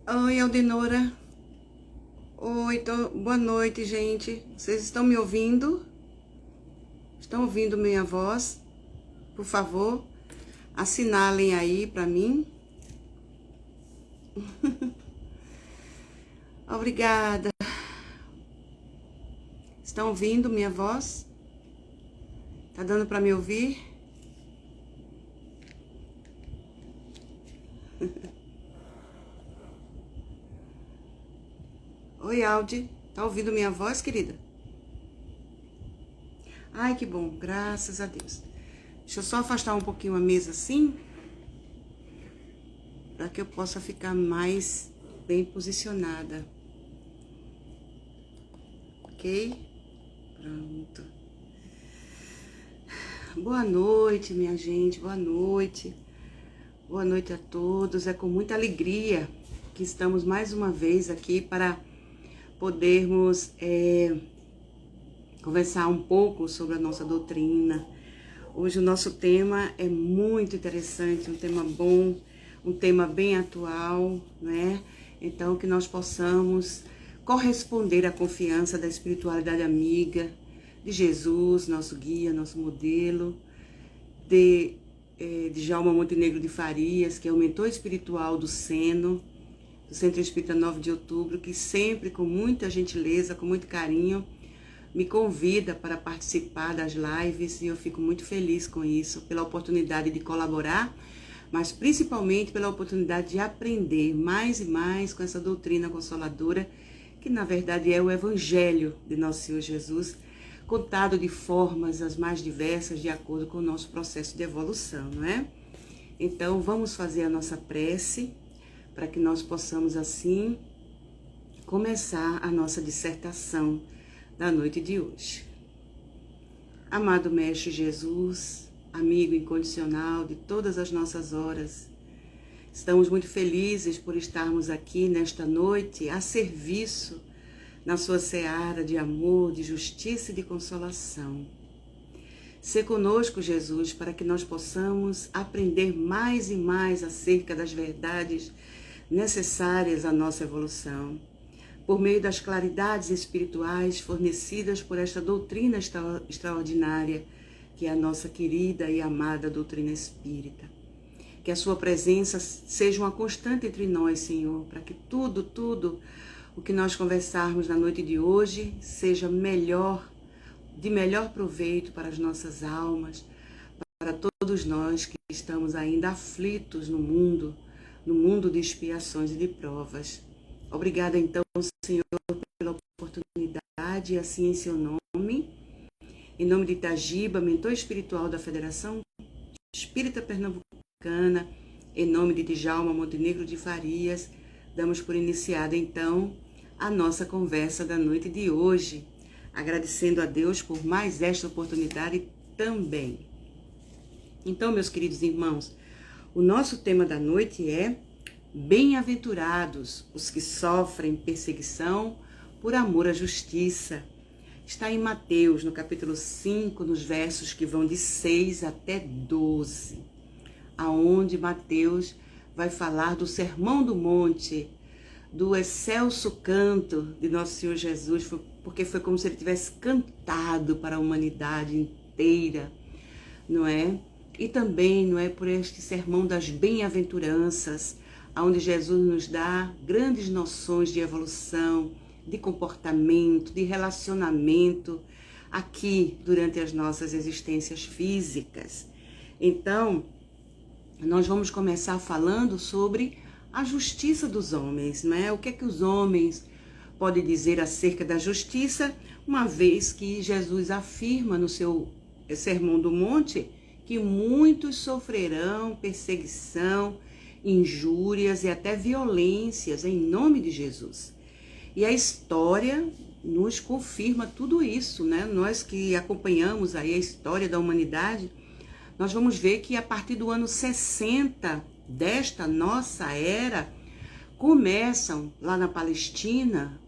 Oi, Aldenora. Oi, boa noite, gente. Vocês estão me ouvindo? Estão ouvindo minha voz? Por favor, assinalem aí para mim. Obrigada. Estão ouvindo minha voz? Tá dando para me ouvir? Oi, Aldi. Tá ouvindo minha voz, querida? Ai, que bom. Graças a Deus. Deixa eu só afastar um pouquinho a mesa assim, para que eu possa ficar mais bem posicionada. Ok? Pronto. Boa noite, minha gente. Boa noite. Boa noite a todos. É com muita alegria que estamos mais uma vez aqui para podermos conversar um pouco sobre a nossa doutrina. Hoje o nosso tema é muito interessante, um tema bom, um tema bem atual, né? Então, que nós possamos corresponder à confiança da espiritualidade amiga de Jesus, nosso guia, nosso modelo, de Djalma Montenegro de Farias, que é o mentor espiritual do Seno, do Centro Espírita 9 de Outubro, que sempre, com muita gentileza, com muito carinho, me convida para participar das lives, e eu fico muito feliz com isso, pela oportunidade de colaborar, mas principalmente pela oportunidade de aprender mais e mais com essa doutrina consoladora, que na verdade é o Evangelho de Nosso Senhor Jesus, contado de formas as mais diversas, de acordo com o nosso processo de evolução, não é? Então, vamos fazer a nossa prece, para que nós possamos, assim, começar a nossa dissertação da noite de hoje. Amado Mestre Jesus, amigo incondicional de todas as nossas horas, estamos muito felizes por estarmos aqui nesta noite a serviço na sua seara de amor, de justiça e de consolação. Sê conosco, Jesus, para que nós possamos aprender mais e mais acerca das verdades necessárias à nossa evolução, por meio das claridades espirituais fornecidas por esta doutrina extraordinária, que é a nossa querida e amada doutrina espírita. Que a sua presença seja uma constante entre nós, Senhor, para que tudo o que nós conversarmos na noite de hoje seja de melhor proveito para as nossas almas, para todos nós que estamos ainda aflitos no mundo de expiações e de provas. Obrigada, então, Senhor, pela oportunidade, e assim em seu nome, em nome de Itagiba, mentor espiritual da Federação Espírita Pernambucana, em nome de Djalma Montenegro de Farias, damos por iniciada, então, a nossa conversa da noite de hoje, agradecendo a Deus por mais esta oportunidade também. Então, meus queridos irmãos, o nosso tema da noite é: bem-aventurados os que sofrem perseguição por amor à justiça. Está em Mateus, no capítulo 5, nos versos que vão de 6 até 12, aonde Mateus vai falar do Sermão do Monte, do excelso canto de Nosso Senhor Jesus, porque foi como se ele tivesse cantado para a humanidade inteira, não é? E também, não é, por este sermão das bem-aventuranças, onde Jesus nos dá grandes noções de evolução, de comportamento, de relacionamento, aqui durante as nossas existências físicas. Então, nós vamos começar falando sobre a justiça dos homens, não é? O que é que os homens podem dizer acerca da justiça, uma vez que Jesus afirma no seu Sermão do Monte que muitos sofrerão perseguição, injúrias e até violências em nome de Jesus. E a história nos confirma tudo isso, né? Nós que acompanhamos aí a história da humanidade, nós vamos ver que a partir do ano 60 desta nossa era, começam lá na Palestina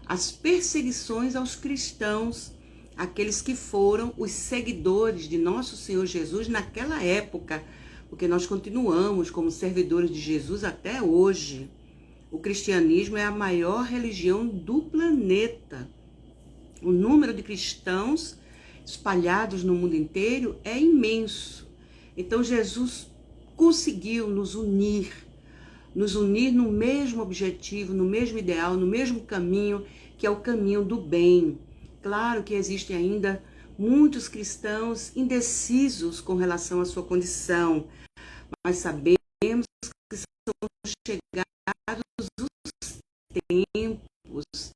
as perseguições aos cristãos, aqueles que foram os seguidores de Nosso Senhor Jesus naquela época, porque nós continuamos como servidores de Jesus até hoje, o cristianismo é a maior religião do planeta. O número de cristãos espalhados no mundo inteiro é imenso. Então Jesus conseguiu nos unir no mesmo objetivo, no mesmo ideal, no mesmo caminho, que é o caminho do bem. Claro que existem ainda muitos cristãos indecisos com relação à sua condição, mas sabemos que são chegados os tempos.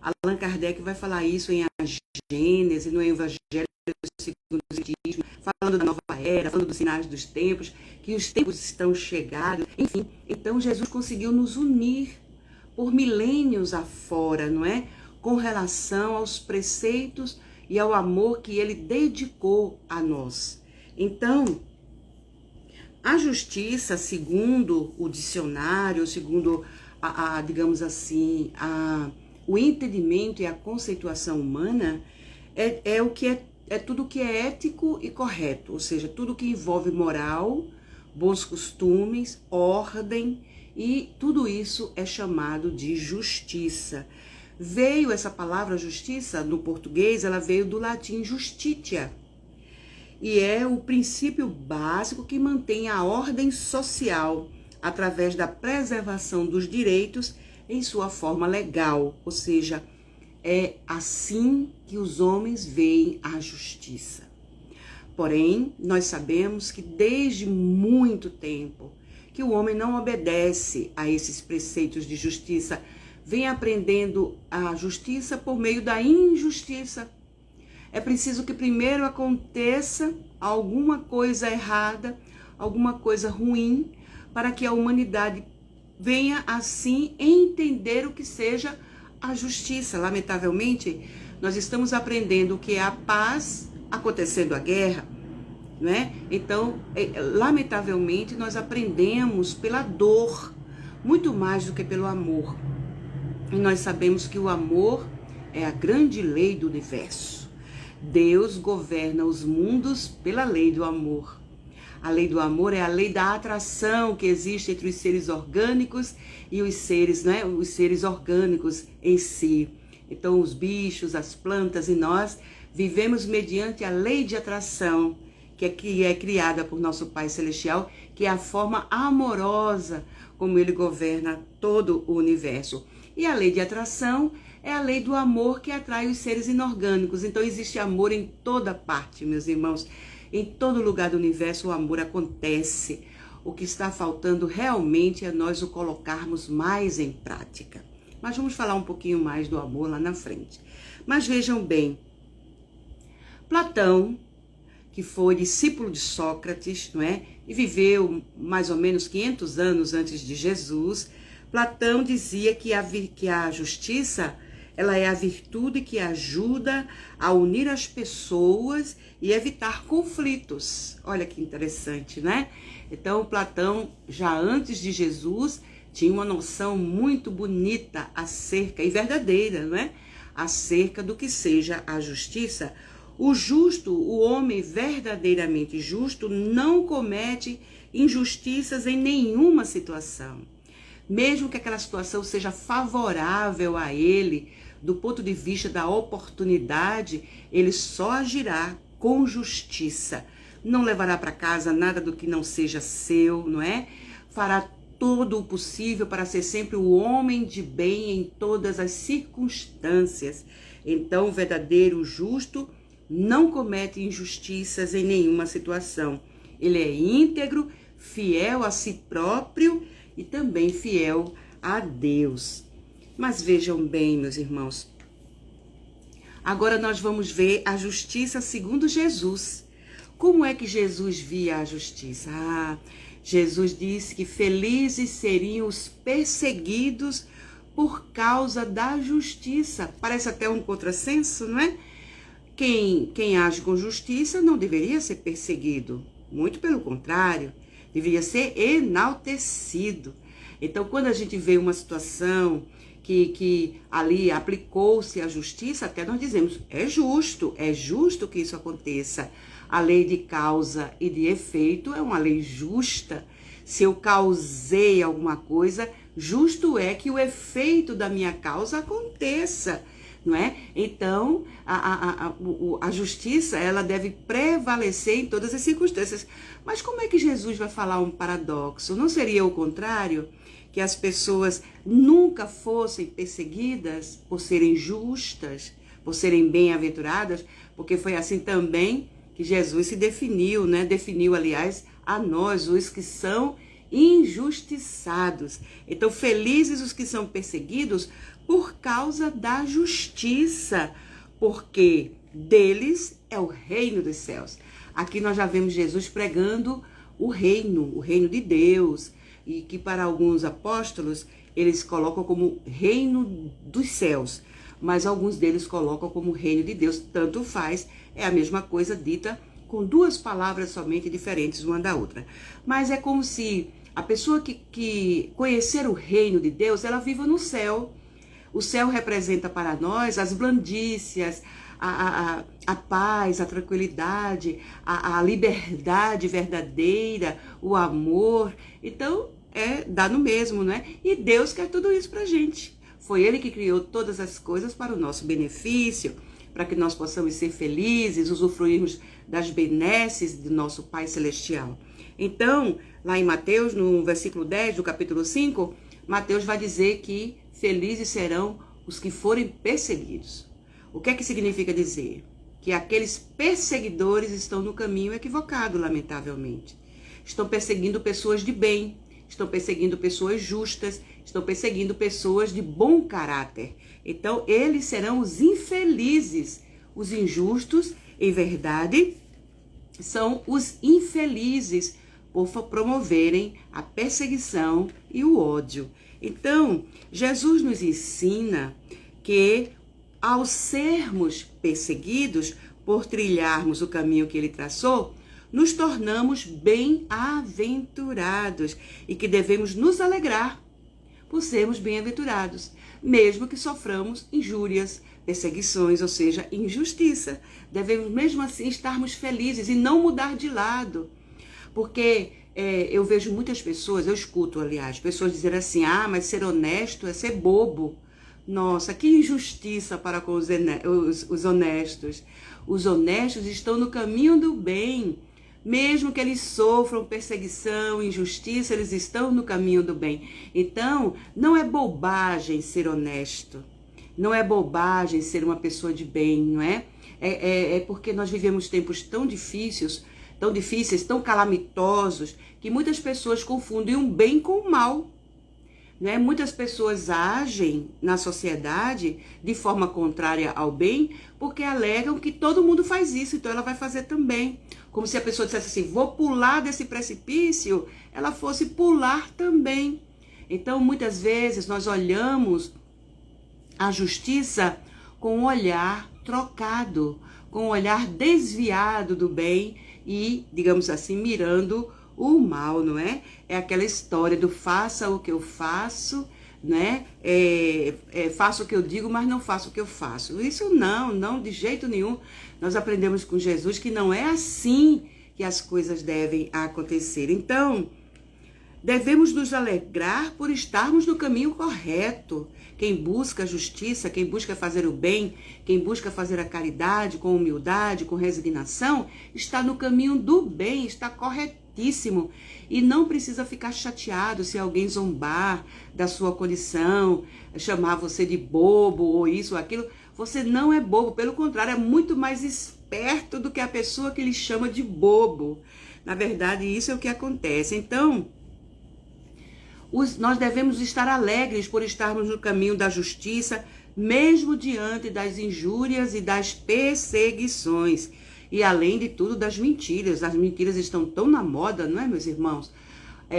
Allan Kardec vai falar isso em A Gênese, no Evangelho segundo o Espiritismo, falando da nova era, falando dos sinais dos tempos, que os tempos estão chegados, enfim. Então Jesus conseguiu nos unir por milênios afora, não é? Com relação aos preceitos e ao amor que ele dedicou a nós. Então, a justiça, segundo o dicionário, segundo digamos assim, o entendimento e a conceituação humana, é tudo que é ético e correto, ou seja, tudo que envolve moral, bons costumes, ordem, e tudo isso é chamado de justiça. Veio essa palavra justiça, no português, ela veio do latim justitia, e é o princípio básico que mantém a ordem social através da preservação dos direitos em sua forma legal, ou seja, é assim que os homens veem a justiça. Porém, nós sabemos que desde muito tempo que o homem não obedece a esses preceitos de justiça, vem aprendendo a justiça por meio da injustiça. É preciso que primeiro aconteça alguma coisa errada, alguma coisa ruim, para que a humanidade venha assim entender o que seja a justiça. Lamentavelmente, nós estamos aprendendo o que é a paz acontecendo a guerra, né? Então, lamentavelmente, nós aprendemos pela dor, muito mais do que pelo amor. E nós sabemos que o amor é a grande lei do universo. Deus governa os mundos pela lei do amor. A lei do amor é a lei da atração que existe entre os seres orgânicos e os seres, né, os seres orgânicos em si. Então, os bichos, as plantas e nós vivemos mediante a lei de atração, que é criada por nosso Pai Celestial, que é a forma amorosa como Ele governa todo o universo. E a lei de atração é a lei do amor que atrai os seres inorgânicos. Então, existe amor em toda parte, meus irmãos. Em todo lugar do universo o amor acontece. O que está faltando realmente é nós o colocarmos mais em prática. Mas vamos falar um pouquinho mais do amor lá na frente. Mas vejam bem, Platão, que foi discípulo de Sócrates, não é? E viveu mais ou menos 500 anos antes de Jesus, Platão dizia que a justiça, ela é a virtude que ajuda a unir as pessoas e evitar conflitos. Olha que interessante, né? Então, Platão, já antes de Jesus, tinha uma noção muito bonita acerca, e verdadeira, né? Acerca do que seja a justiça. O justo, o homem verdadeiramente justo, não comete injustiças em nenhuma situação. Mesmo que aquela situação seja favorável a ele, do ponto de vista da oportunidade, ele só agirá com justiça. Não levará para casa nada do que não seja seu, não é? Fará todo o possível para ser sempre o homem de bem em todas as circunstâncias. Então, o verdadeiro justo não comete injustiças em nenhuma situação. Ele é íntegro, fiel a si próprio e também fiel a Deus. Mas vejam bem, meus irmãos, agora nós vamos ver a justiça segundo Jesus. Como é que Jesus via a justiça? Jesus disse que felizes seriam os perseguidos por causa da justiça. Parece até um contrassenso, não é? Quem age com justiça não deveria ser perseguido. Muito pelo contrário, deveria ser enaltecido. Então, quando a gente vê uma situação que ali aplicou-se a justiça, até nós dizemos, é justo que isso aconteça. A lei de causa e de efeito é uma lei justa. Se eu causei alguma coisa, Justo é que o efeito da minha causa aconteça, não é? Então, a justiça, ela deve prevalecer em todas as circunstâncias. Mas como é que Jesus vai falar um paradoxo? Não seria o contrário? Que as pessoas nunca fossem perseguidas por serem justas, por serem bem-aventuradas, porque foi assim também que Jesus se definiu, né? Definiu, aliás, a nós, os que são injustiçados. Então, felizes os que são perseguidos por causa da justiça, porque deles é o reino dos céus. Aqui nós já vemos Jesus pregando o reino de Deus, e que para alguns apóstolos eles colocam como reino dos céus, mas alguns deles colocam como reino de Deus. Tanto faz, é a mesma coisa dita com duas palavras somente diferentes uma da outra. Mas é como se a pessoa que conhecer o reino de Deus, ela viva no céu. O céu representa para nós as blandícias, a paz, a tranquilidade, a liberdade verdadeira, o amor. Então, dá no mesmo, né? E Deus quer tudo isso pra gente. Foi Ele que criou todas as coisas para o nosso benefício, para que nós possamos ser felizes, usufruirmos das benesses do nosso Pai Celestial. Então, lá em Mateus, no versículo 10 do capítulo 5, Mateus vai dizer que felizes serão os que forem perseguidos. O que é que significa dizer? Que aqueles perseguidores estão no caminho equivocado, lamentavelmente. Estão perseguindo pessoas de bem, estão perseguindo pessoas justas, estão perseguindo pessoas de bom caráter. Então, eles serão os infelizes. Os injustos, em verdade, são os infelizes por promoverem a perseguição e o ódio. Então, Jesus nos ensina que, ao sermos perseguidos por trilharmos o caminho que Ele traçou, nos tornamos bem-aventurados e que devemos nos alegrar por sermos bem-aventurados, mesmo que soframos injúrias, perseguições, ou seja, injustiça. Devemos mesmo assim estarmos felizes e não mudar de lado, porque eu vejo muitas pessoas, eu escuto, aliás, pessoas dizerem assim, mas ser honesto é ser bobo. Nossa, que injustiça para com os honestos. Os honestos estão no caminho do bem. Mesmo que eles sofram perseguição, injustiça, eles estão no caminho do bem. Então, não é bobagem ser honesto. Não é bobagem ser uma pessoa de bem, não é? É porque nós vivemos tempos tão difíceis, tão calamitosos, que muitas pessoas confundem o bem com o mal. Né? Muitas pessoas agem na sociedade de forma contrária ao bem porque alegam que todo mundo faz isso, então ela vai fazer também. Como se a pessoa dissesse assim, vou pular desse precipício, ela fosse pular também. Então, muitas vezes, nós olhamos a justiça com um olhar trocado, com um olhar desviado do bem e, digamos assim, mirando o mal, não é? É aquela história do faça o que eu faço, né? Faço o que eu digo, mas não faço o que eu faço. Isso não, de jeito nenhum. Nós aprendemos com Jesus que não é assim que as coisas devem acontecer. Então, devemos nos alegrar por estarmos no caminho correto. Quem busca a justiça, quem busca fazer o bem, quem busca fazer a caridade com humildade, com resignação, está no caminho do bem, está corretíssimo. E não precisa ficar chateado se alguém zombar da sua condição, chamar você de bobo ou isso ou aquilo. Você não é bobo, pelo contrário, é muito mais esperto do que a pessoa que lhe chama de bobo. Na verdade, isso é o que acontece. Então, nós devemos estar alegres por estarmos no caminho da justiça, mesmo diante das injúrias e das perseguições. E além de tudo, das mentiras. As mentiras estão tão na moda, não é, meus irmãos?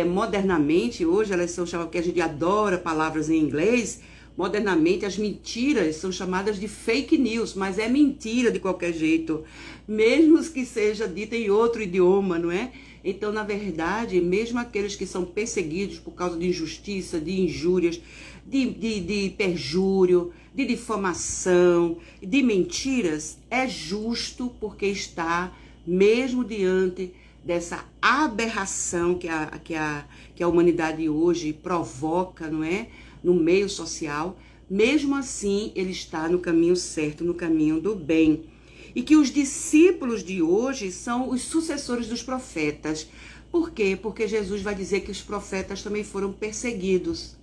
Modernamente, hoje, elas são chamadas, que a gente adora palavras em inglês, modernamente as mentiras são chamadas de fake news, mas é mentira de qualquer jeito, mesmo que seja dita em outro idioma, não é? Então, na verdade, mesmo aqueles que são perseguidos por causa de injustiça, de injúrias, de perjúrio, de difamação, de mentiras, é justo porque está mesmo diante dessa aberração que a humanidade hoje provoca, não é? No meio social, mesmo assim ele está no caminho certo, no caminho do bem. E que os discípulos de hoje são os sucessores dos profetas. Por quê? Porque Jesus vai dizer que os profetas também foram perseguidos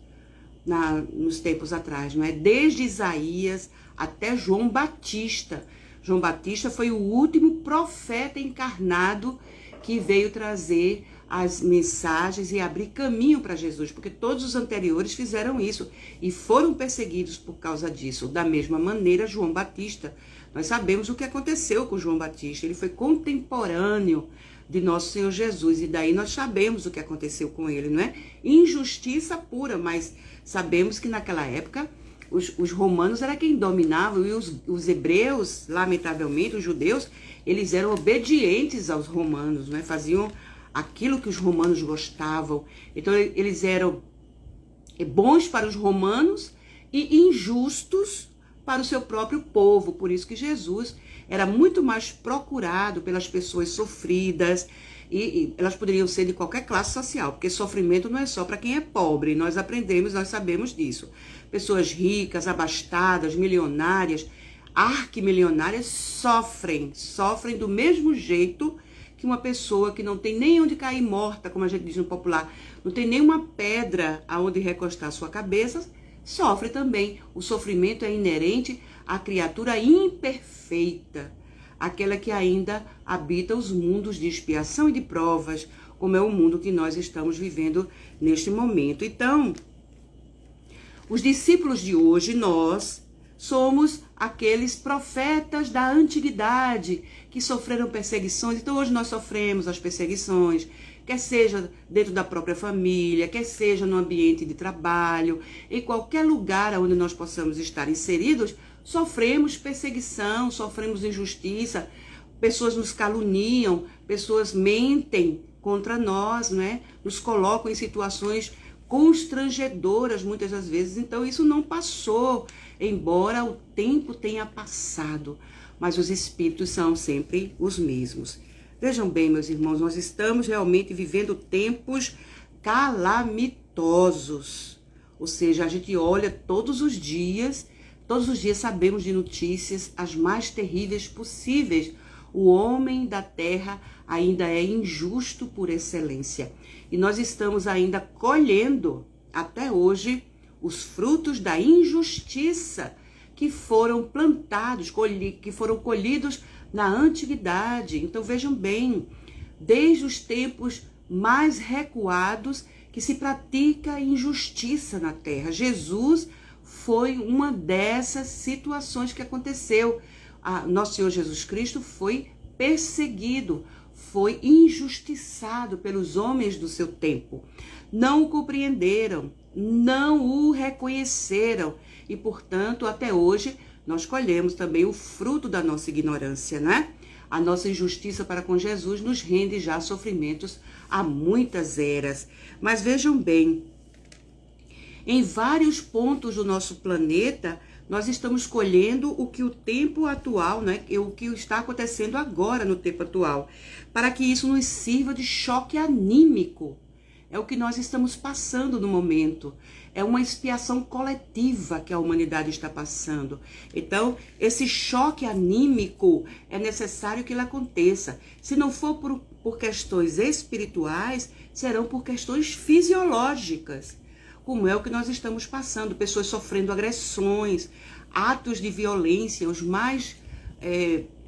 nos tempos atrás, não é? Desde Isaías até João Batista. João Batista foi o último profeta encarnado que veio trazer as mensagens e abrir caminho para Jesus, porque todos os anteriores fizeram isso e foram perseguidos por causa disso. Da mesma maneira, João Batista, nós sabemos o que aconteceu com João Batista, ele foi contemporâneo de nosso Senhor Jesus, e daí nós sabemos o que aconteceu com ele, não é? Injustiça pura, mas sabemos que naquela época os romanos era quem dominavam, e os hebreus, lamentavelmente, os judeus, eles eram obedientes aos romanos, não é? Faziam aquilo que os romanos gostavam. Então eles eram bons para os romanos e injustos para o seu próprio povo. Por isso que Jesus era muito mais procurado pelas pessoas sofridas, e elas poderiam ser de qualquer classe social, porque sofrimento não é só para quem é pobre, nós aprendemos, nós sabemos disso. Pessoas ricas, abastadas, milionárias, arquimilionárias sofrem do mesmo jeito que uma pessoa que não tem nem onde cair morta, como a gente diz no popular, não tem nenhuma pedra aonde recostar sua cabeça, sofre também. O sofrimento é inerente à criatura imperfeita, aquela que ainda habita os mundos de expiação e de provas, como é o mundo que nós estamos vivendo neste momento. Então, os discípulos de hoje, nós somos aqueles profetas da antiguidade que sofreram perseguições. Então hoje nós sofremos as perseguições, quer seja dentro da própria família, quer seja no ambiente de trabalho, em qualquer lugar onde nós possamos estar inseridos, sofremos perseguição, sofremos injustiça, pessoas nos caluniam, pessoas mentem contra nós, né? Nos colocam em situações constrangedoras muitas das vezes. Então isso não passou, embora o tempo tenha passado, mas os espíritos são sempre os mesmos. Vejam bem, meus irmãos, nós estamos realmente vivendo tempos calamitosos, ou seja, a gente olha todos os dias sabemos de notícias as mais terríveis possíveis. O homem da terra ainda é injusto por excelência. E nós estamos ainda colhendo, até hoje, os frutos da injustiça que foram plantados, que foram colhidos na antiguidade. Então vejam bem, desde os tempos mais recuados que se pratica injustiça na terra. Jesus foi uma dessas situações que aconteceu. Nosso Senhor Jesus Cristo foi perseguido, foi injustiçado pelos homens do seu tempo. Não o compreenderam, não o reconheceram e, portanto, até hoje nós colhemos também o fruto da nossa ignorância, né? A nossa injustiça para com Jesus nos rende já sofrimentos há muitas eras. Mas vejam bem, em vários pontos do nosso planeta, nós estamos colhendo o que o tempo atual, né, o que está acontecendo agora no tempo atual, para que isso nos sirva de choque anímico. É o que nós estamos passando no momento. É uma expiação coletiva que a humanidade está passando. Então, esse choque anímico é necessário que ele aconteça. Se não for por questões espirituais, serão por questões fisiológicas, como é o que nós estamos passando, pessoas sofrendo agressões, atos de violência, os mais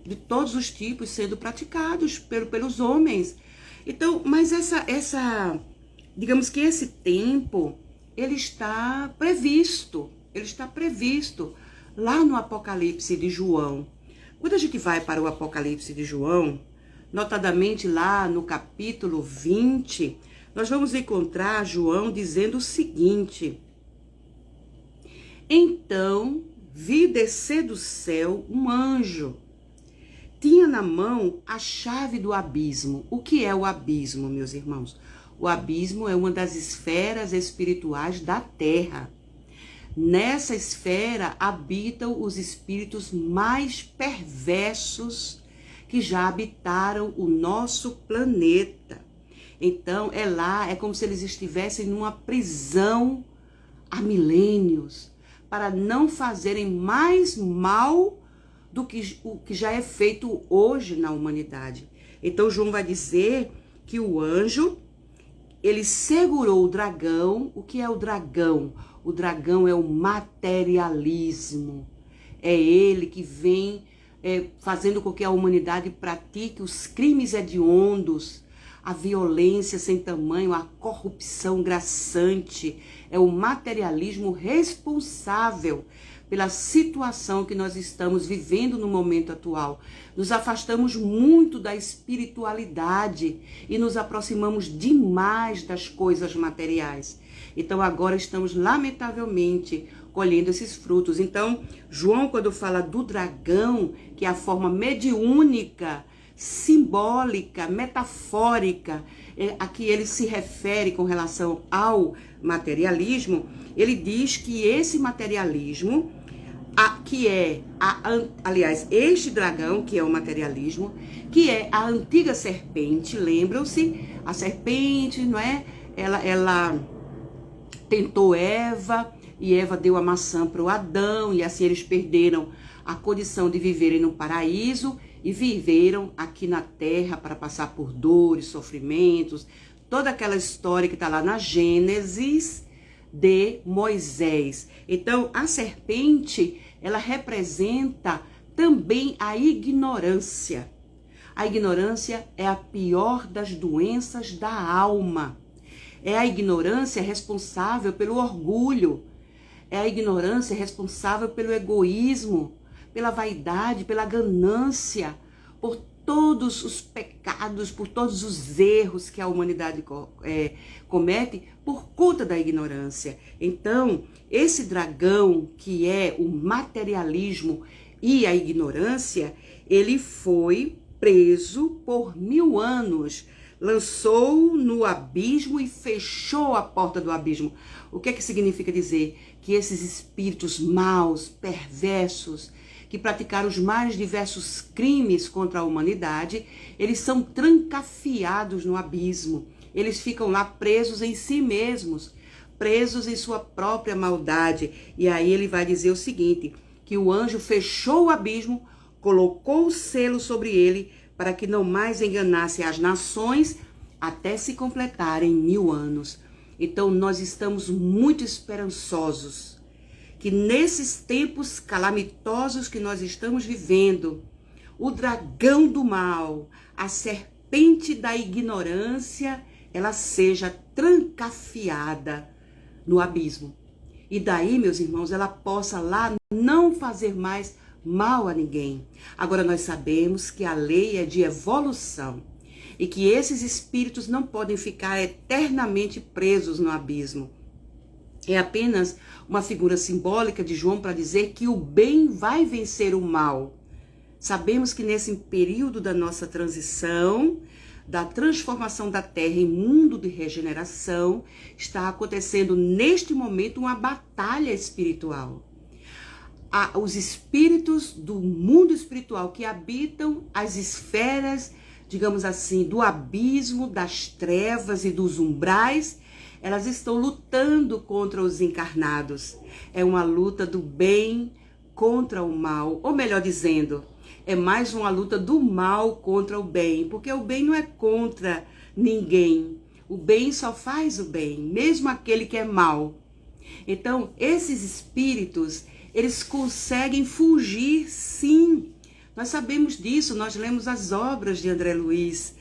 de todos os tipos sendo praticados pelos homens. Então, mas digamos que esse tempo, ele está previsto lá no Apocalipse de João. Quando a gente vai para o Apocalipse de João, notadamente lá no capítulo 20, nós vamos encontrar João dizendo o seguinte: então vi descer do céu um anjo. Tinha na mão a chave do abismo. O que é o abismo, meus irmãos? O abismo é uma das esferas espirituais da Terra. Nessa esfera habitam os espíritos mais perversos que já habitaram o nosso planeta. Então, é como se eles estivessem numa prisão há milênios, para não fazerem mais mal do que o que já é feito hoje na humanidade. Então, João vai dizer que o anjo, ele segurou o dragão. O que é o dragão? O dragão é o materialismo. É ele que vem fazendo com que a humanidade pratique os crimes hediondos, a violência sem tamanho, a corrupção grassante. É o materialismo responsável pela situação que nós estamos vivendo no momento atual. Nos afastamos muito da espiritualidade e nos aproximamos demais das coisas materiais. Então agora estamos, lamentavelmente, colhendo esses frutos. Então, João, quando fala do dragão, que é a forma mediúnica, simbólica, metafórica, a que ele se refere com relação ao materialismo, ele diz que esse materialismo, aliás, este dragão, que é o materialismo, que é a antiga serpente, lembram-se? A serpente, não é? Ela tentou Eva, e Eva deu a maçã para o Adão, e assim eles perderam a condição de viverem no paraíso, e viveram aqui na terra para passar por dores, sofrimentos, toda aquela história que está lá na Gênesis de Moisés. Então, a serpente, ela representa também a ignorância. A ignorância é a pior das doenças da alma. É a ignorância responsável pelo orgulho. É a ignorância responsável pelo egoísmo, pela vaidade, pela ganância, por todos os pecados, por todos os erros que a humanidade comete por conta da ignorância. Então, esse dragão, que é o materialismo e a ignorância, ele foi preso por 1000 anos, lançou no abismo e fechou a porta do abismo. O que é que significa dizer? Que esses espíritos maus, perversos, que praticaram os mais diversos crimes contra a humanidade, eles são trancafiados no abismo. Eles ficam lá presos em si mesmos, presos em sua própria maldade. E aí ele vai dizer o seguinte, que o anjo fechou o abismo, colocou o selo sobre ele, para que não mais enganasse as nações, até se completarem 1000 anos. Então nós estamos muito esperançosos que nesses tempos calamitosos que nós estamos vivendo, o dragão do mal, a serpente da ignorância, ela seja trancafiada no abismo. E daí, meus irmãos, ela possa lá não fazer mais mal a ninguém. Agora nós sabemos que a lei é de evolução e que esses espíritos não podem ficar eternamente presos no abismo. É apenas uma figura simbólica de João para dizer que o bem vai vencer o mal. Sabemos que nesse período da nossa transição, da transformação da Terra em mundo de regeneração, está acontecendo neste momento uma batalha espiritual. Os espíritos do mundo espiritual que habitam as esferas, digamos assim, do abismo, das trevas e dos umbrais, elas estão lutando contra os encarnados. É uma luta do bem contra o mal, ou melhor dizendo, é mais uma luta do mal contra o bem, porque o bem não é contra ninguém. O bem só faz o bem, mesmo aquele que é mal. Então, esses espíritos, eles conseguem fugir, sim. Nós sabemos disso, nós lemos as obras de André Luiz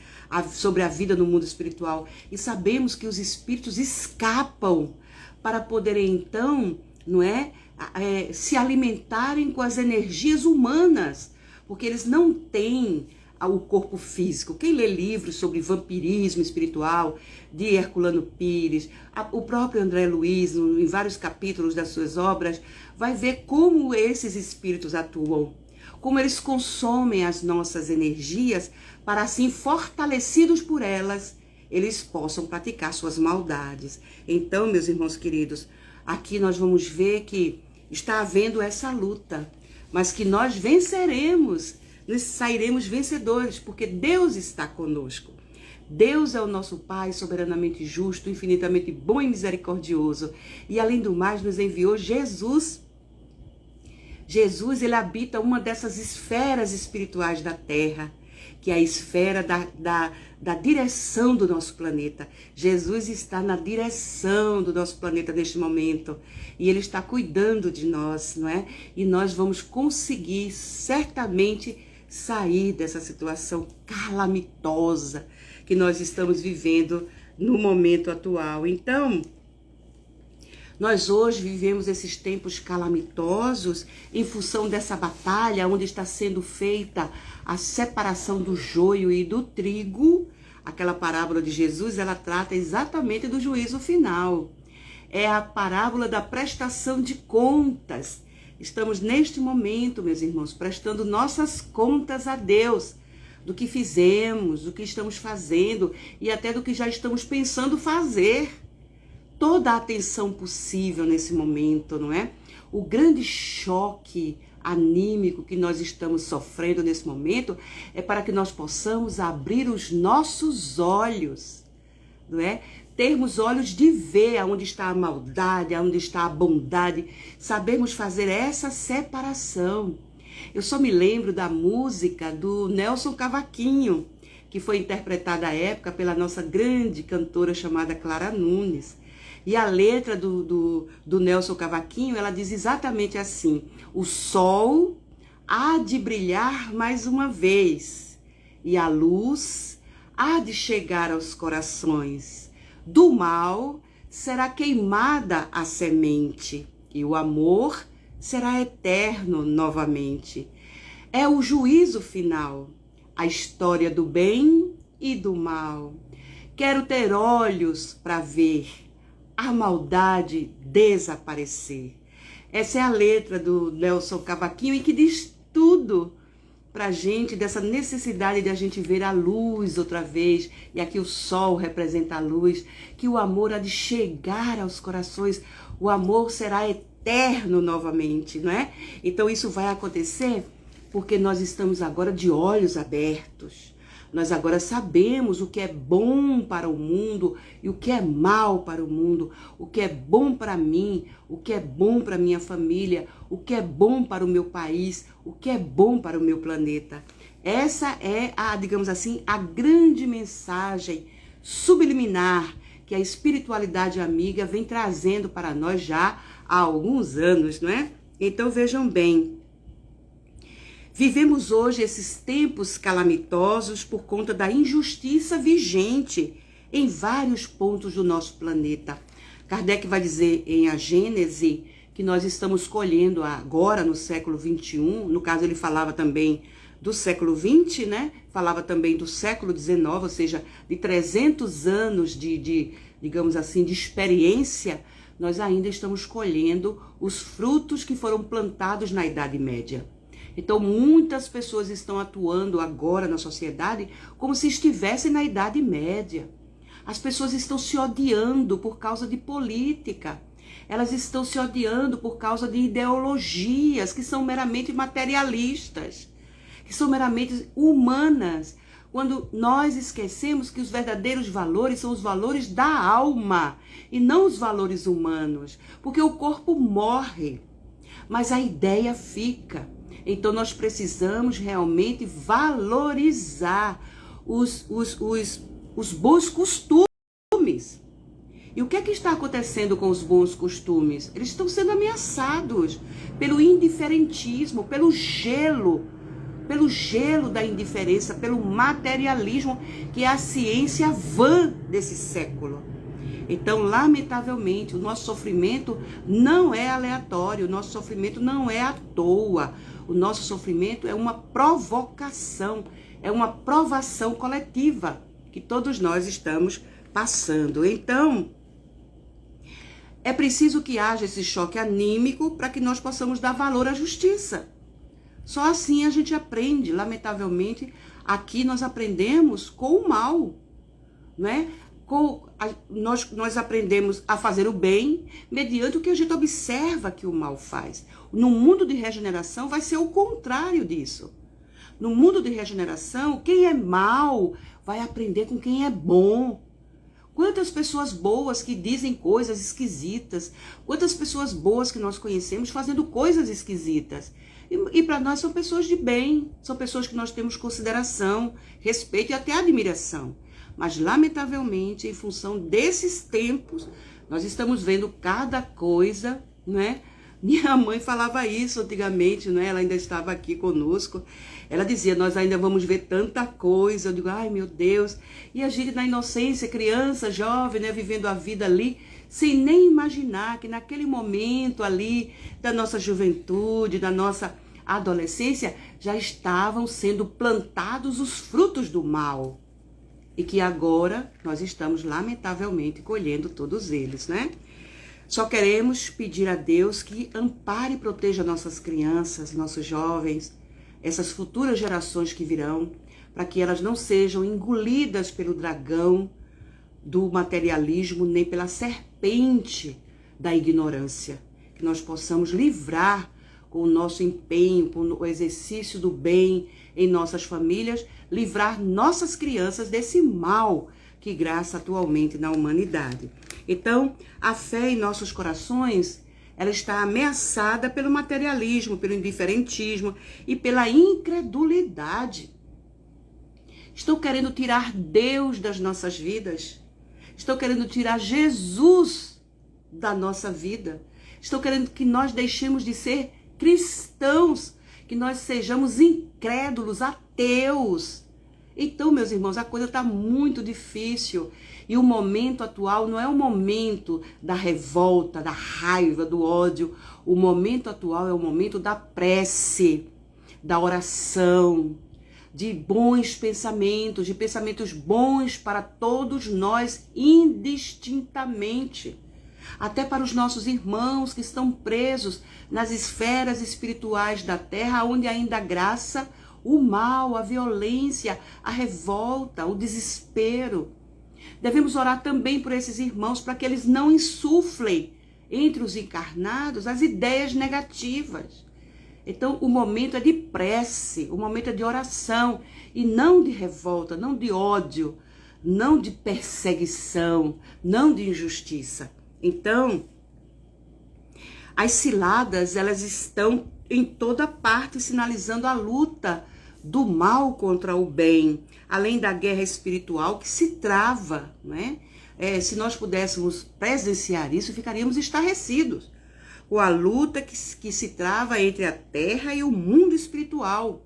sobre a vida no mundo espiritual e sabemos que os espíritos escapam para poderem então, se alimentarem com as energias humanas, porque eles não têm o corpo físico. Quem lê livros sobre vampirismo espiritual, de Herculano Pires, o próprio André Luiz, em vários capítulos das suas obras, vai ver como esses espíritos atuam, como eles consomem as nossas energias para assim, fortalecidos por elas, eles possam praticar suas maldades. Então, meus irmãos queridos, aqui nós vamos ver que está havendo essa luta, mas que nós venceremos nós sairemos vencedores, porque Deus está conosco. Deus é o nosso Pai, soberanamente justo, infinitamente bom e misericordioso. E além do mais, nos enviou Jesus. Jesus, ele habita uma dessas esferas espirituais da Terra, que é a esfera da direção do nosso planeta. Jesus está na direção do nosso planeta neste momento. E ele está cuidando de nós, não é? E nós vamos conseguir, certamente, sair dessa situação calamitosa que nós estamos vivendo no momento atual. Então, nós hoje vivemos esses tempos calamitosos em função dessa batalha onde está sendo feita a separação do joio e do trigo. Aquela parábola de Jesus, ela trata exatamente do juízo final. É a parábola da prestação de contas. Estamos neste momento, meus irmãos, prestando nossas contas a Deus, do que fizemos, do que estamos fazendo e até do que já estamos pensando fazer. Toda a atenção possível nesse momento, não é? O grande choque anímico que nós estamos sofrendo nesse momento é para que nós possamos abrir os nossos olhos, não é? Termos olhos de ver aonde está a maldade, aonde está a bondade, sabermos fazer essa separação. Eu só me lembro da música do Nelson Cavaquinho, que foi interpretada à época pela nossa grande cantora chamada Clara Nunes. E a letra do Nelson Cavaquinho, ela diz exatamente assim: o sol há de brilhar mais uma vez, e a luz há de chegar aos corações. Do mal será queimada a semente, e o amor será eterno novamente. É o juízo final, a história do bem e do mal. Quero ter olhos para ver a maldade desaparecer. Essa é a letra do Nelson Cavaquinho e que diz tudo pra gente, dessa necessidade de a gente ver a luz outra vez, e aqui o sol representa a luz, que o amor há de chegar aos corações, o amor será eterno novamente, não é? Então isso vai acontecer porque nós estamos agora de olhos abertos. Nós agora sabemos o que é bom para o mundo e o que é mal para o mundo, o que é bom para mim, o que é bom para minha família, o que é bom para o meu país, o que é bom para o meu planeta. Essa é digamos assim, a grande mensagem subliminar que a espiritualidade amiga vem trazendo para nós já há alguns anos, não é? Então vejam bem, vivemos hoje esses tempos calamitosos por conta da injustiça vigente em vários pontos do nosso planeta. Kardec vai dizer em A Gênese que nós estamos colhendo agora no século XXI, no caso ele falava também do século XX, né? Falava também do século XIX, ou seja, de 300 anos digamos assim, de experiência, nós ainda estamos colhendo os frutos que foram plantados na Idade Média. Então, muitas pessoas estão atuando agora na sociedade como se estivessem na Idade Média. As pessoas estão se odiando por causa de política. Elas estão se odiando por causa de ideologias que são meramente materialistas, que são meramente humanas. Quando nós esquecemos que os verdadeiros valores são os valores da alma e não os valores humanos. Porque o corpo morre, mas a ideia fica. Então nós precisamos realmente valorizar os bons costumes. E o que é que está acontecendo com os bons costumes? Eles estão sendo ameaçados pelo indiferentismo, pelo gelo da indiferença, pelo materialismo, que é a ciência vã desse século. Então, lamentavelmente, o nosso sofrimento não é aleatório, o nosso sofrimento não é à toa. O nosso sofrimento é uma provocação, é uma provação coletiva que todos nós estamos passando. Então, é preciso que haja esse choque anímico para que nós possamos dar valor à justiça. Só assim a gente aprende. Lamentavelmente, aqui nós aprendemos com o mal, né? Nós aprendemos a fazer o bem mediante o que a gente observa que o mal faz. No mundo de regeneração vai ser o contrário disso. No mundo de regeneração, quem é mal vai aprender com quem é bom. Quantas pessoas boas que dizem coisas esquisitas, quantas pessoas boas que nós conhecemos fazendo coisas esquisitas. E para nós são pessoas de bem, são pessoas que nós temos consideração, respeito e até admiração. Mas, lamentavelmente, em função desses tempos, nós estamos vendo cada coisa, né? Minha mãe falava isso antigamente, né? Ela ainda estava aqui conosco. Ela dizia, nós ainda vamos ver tanta coisa. Eu digo, ai meu Deus. E a gente na inocência, criança, jovem, né? Vivendo a vida ali, sem nem imaginar que naquele momento ali da nossa juventude, da nossa adolescência, já estavam sendo plantados os frutos do mal. E que agora nós estamos, lamentavelmente, colhendo todos eles, né? Só queremos pedir a Deus que ampare e proteja nossas crianças, nossos jovens, essas futuras gerações que virão, para que elas não sejam engolidas pelo dragão do materialismo, nem pela serpente da ignorância. Que nós possamos livrar com o nosso empenho, com o exercício do bem em nossas famílias, livrar nossas crianças desse mal que graça atualmente na humanidade. Então, a fé em nossos corações, ela está ameaçada pelo materialismo, pelo indiferentismo e pela incredulidade. Estão querendo tirar Deus das nossas vidas. Estão querendo tirar Jesus da nossa vida. Estão querendo que nós deixemos de ser cristãos, que nós sejamos incrédulos, ateus. Então, meus irmãos, a coisa está muito difícil. E o momento atual não é o momento da revolta, da raiva, do ódio. O momento atual é o momento da prece, da oração, de bons pensamentos, de pensamentos bons para todos nós indistintamente. Até para os nossos irmãos que estão presos nas esferas espirituais da terra, onde ainda há graça, o mal, a violência, a revolta, o desespero. Devemos orar também por esses irmãos para que eles não insuflem entre os encarnados as ideias negativas. Então, o momento é de prece, o momento é de oração e não de revolta, não de ódio, não de perseguição, não de injustiça. Então, as ciladas, elas estão em toda parte sinalizando a luta do mal contra o bem, além da guerra espiritual que se trava, né? Se nós pudéssemos presenciar isso, ficaríamos estarrecidos com a luta que se trava entre a terra e o mundo espiritual.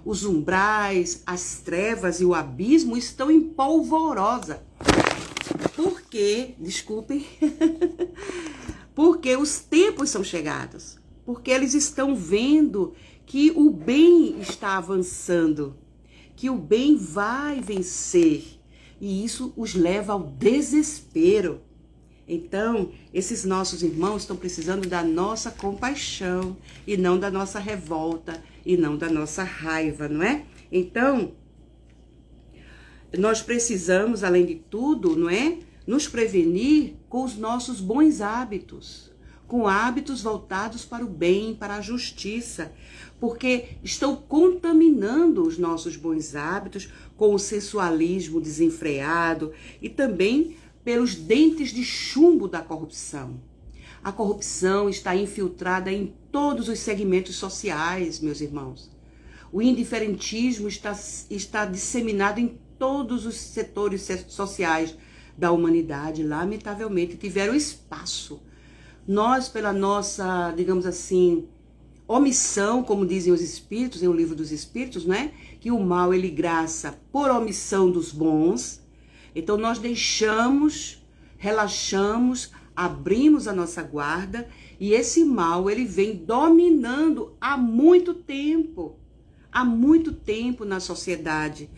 Os umbrais, as trevas e o abismo estão em polvorosa. Por quê? Desculpem. Porque os tempos são chegados. Porque eles estão vendo que o bem está avançando, que o bem vai vencer, e isso os leva ao desespero. Então, esses nossos irmãos estão precisando da nossa compaixão, e não da nossa revolta, e não da nossa raiva, não é? Então, nós precisamos, além de tudo, não é? Nos prevenir com os nossos bons hábitos, com hábitos voltados para o bem, para a justiça, porque estão contaminando os nossos bons hábitos com o sensualismo desenfreado e também pelos dentes de chumbo da corrupção. A corrupção está infiltrada em todos os segmentos sociais, meus irmãos. O indiferentismo está disseminado em todos os setores sociais da humanidade, lamentavelmente, tiveram espaço. Nós, pela nossa, digamos assim, omissão, como dizem os Espíritos, em O Livro dos Espíritos, né? Que o mal, ele graça por omissão dos bons. Então, nós deixamos, relaxamos, abrimos a nossa guarda e esse mal, ele vem dominando há muito tempo na sociedade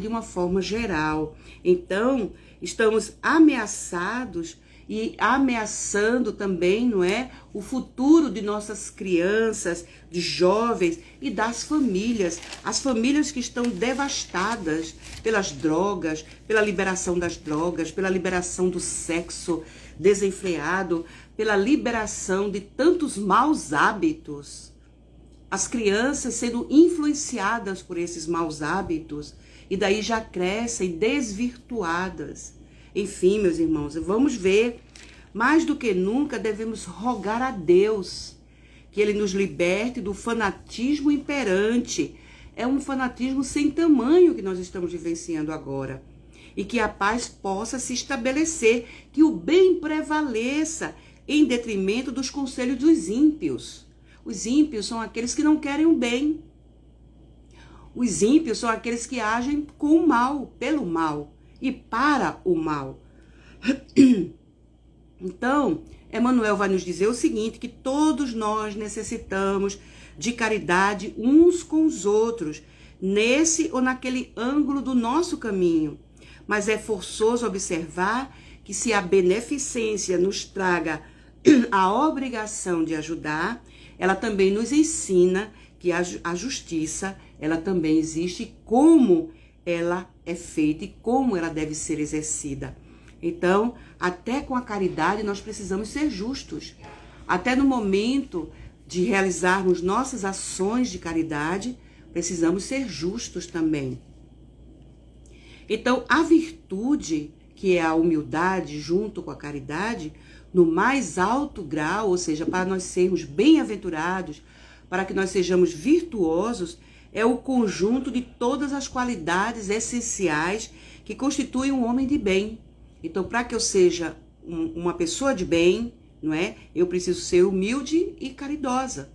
de uma forma geral. Então, estamos ameaçados e ameaçando também, não é, o futuro de nossas crianças, de jovens e das famílias. As famílias que estão devastadas pelas drogas, pela liberação das drogas, pela liberação do sexo desenfreado, pela liberação de tantos maus hábitos. as crianças sendo influenciadas por esses maus hábitos e daí já crescem desvirtuadas. Enfim, meus irmãos, vamos ver, mais do que nunca devemos rogar a Deus que Ele nos liberte do fanatismo imperante. É um fanatismo sem tamanho que nós estamos vivenciando agora. E que a paz possa se estabelecer, que o bem prevaleça em detrimento dos conselhos dos ímpios. Os ímpios são aqueles que não querem o bem. Os ímpios são aqueles que agem com o mal, pelo mal e para o mal. Então, Emmanuel vai nos dizer o seguinte, que todos nós necessitamos de caridade uns com os outros, nesse ou naquele ângulo do nosso caminho. Mas é forçoso observar que se a beneficência nos traga a obrigação de ajudar, ela também nos ensina que a justiça, ela também existe, como ela é feita e como ela deve ser exercida. Então, até com a caridade nós precisamos ser justos. Até no momento de realizarmos nossas ações de caridade, precisamos ser justos também. Então, a virtude, que é a humildade junto com a caridade, no mais alto grau, ou seja, para nós sermos bem-aventurados, para que nós sejamos virtuosos, é o conjunto de todas as qualidades essenciais que constituem um homem de bem. Então, para que eu seja uma pessoa de bem, não é? Eu preciso ser humilde e caridosa.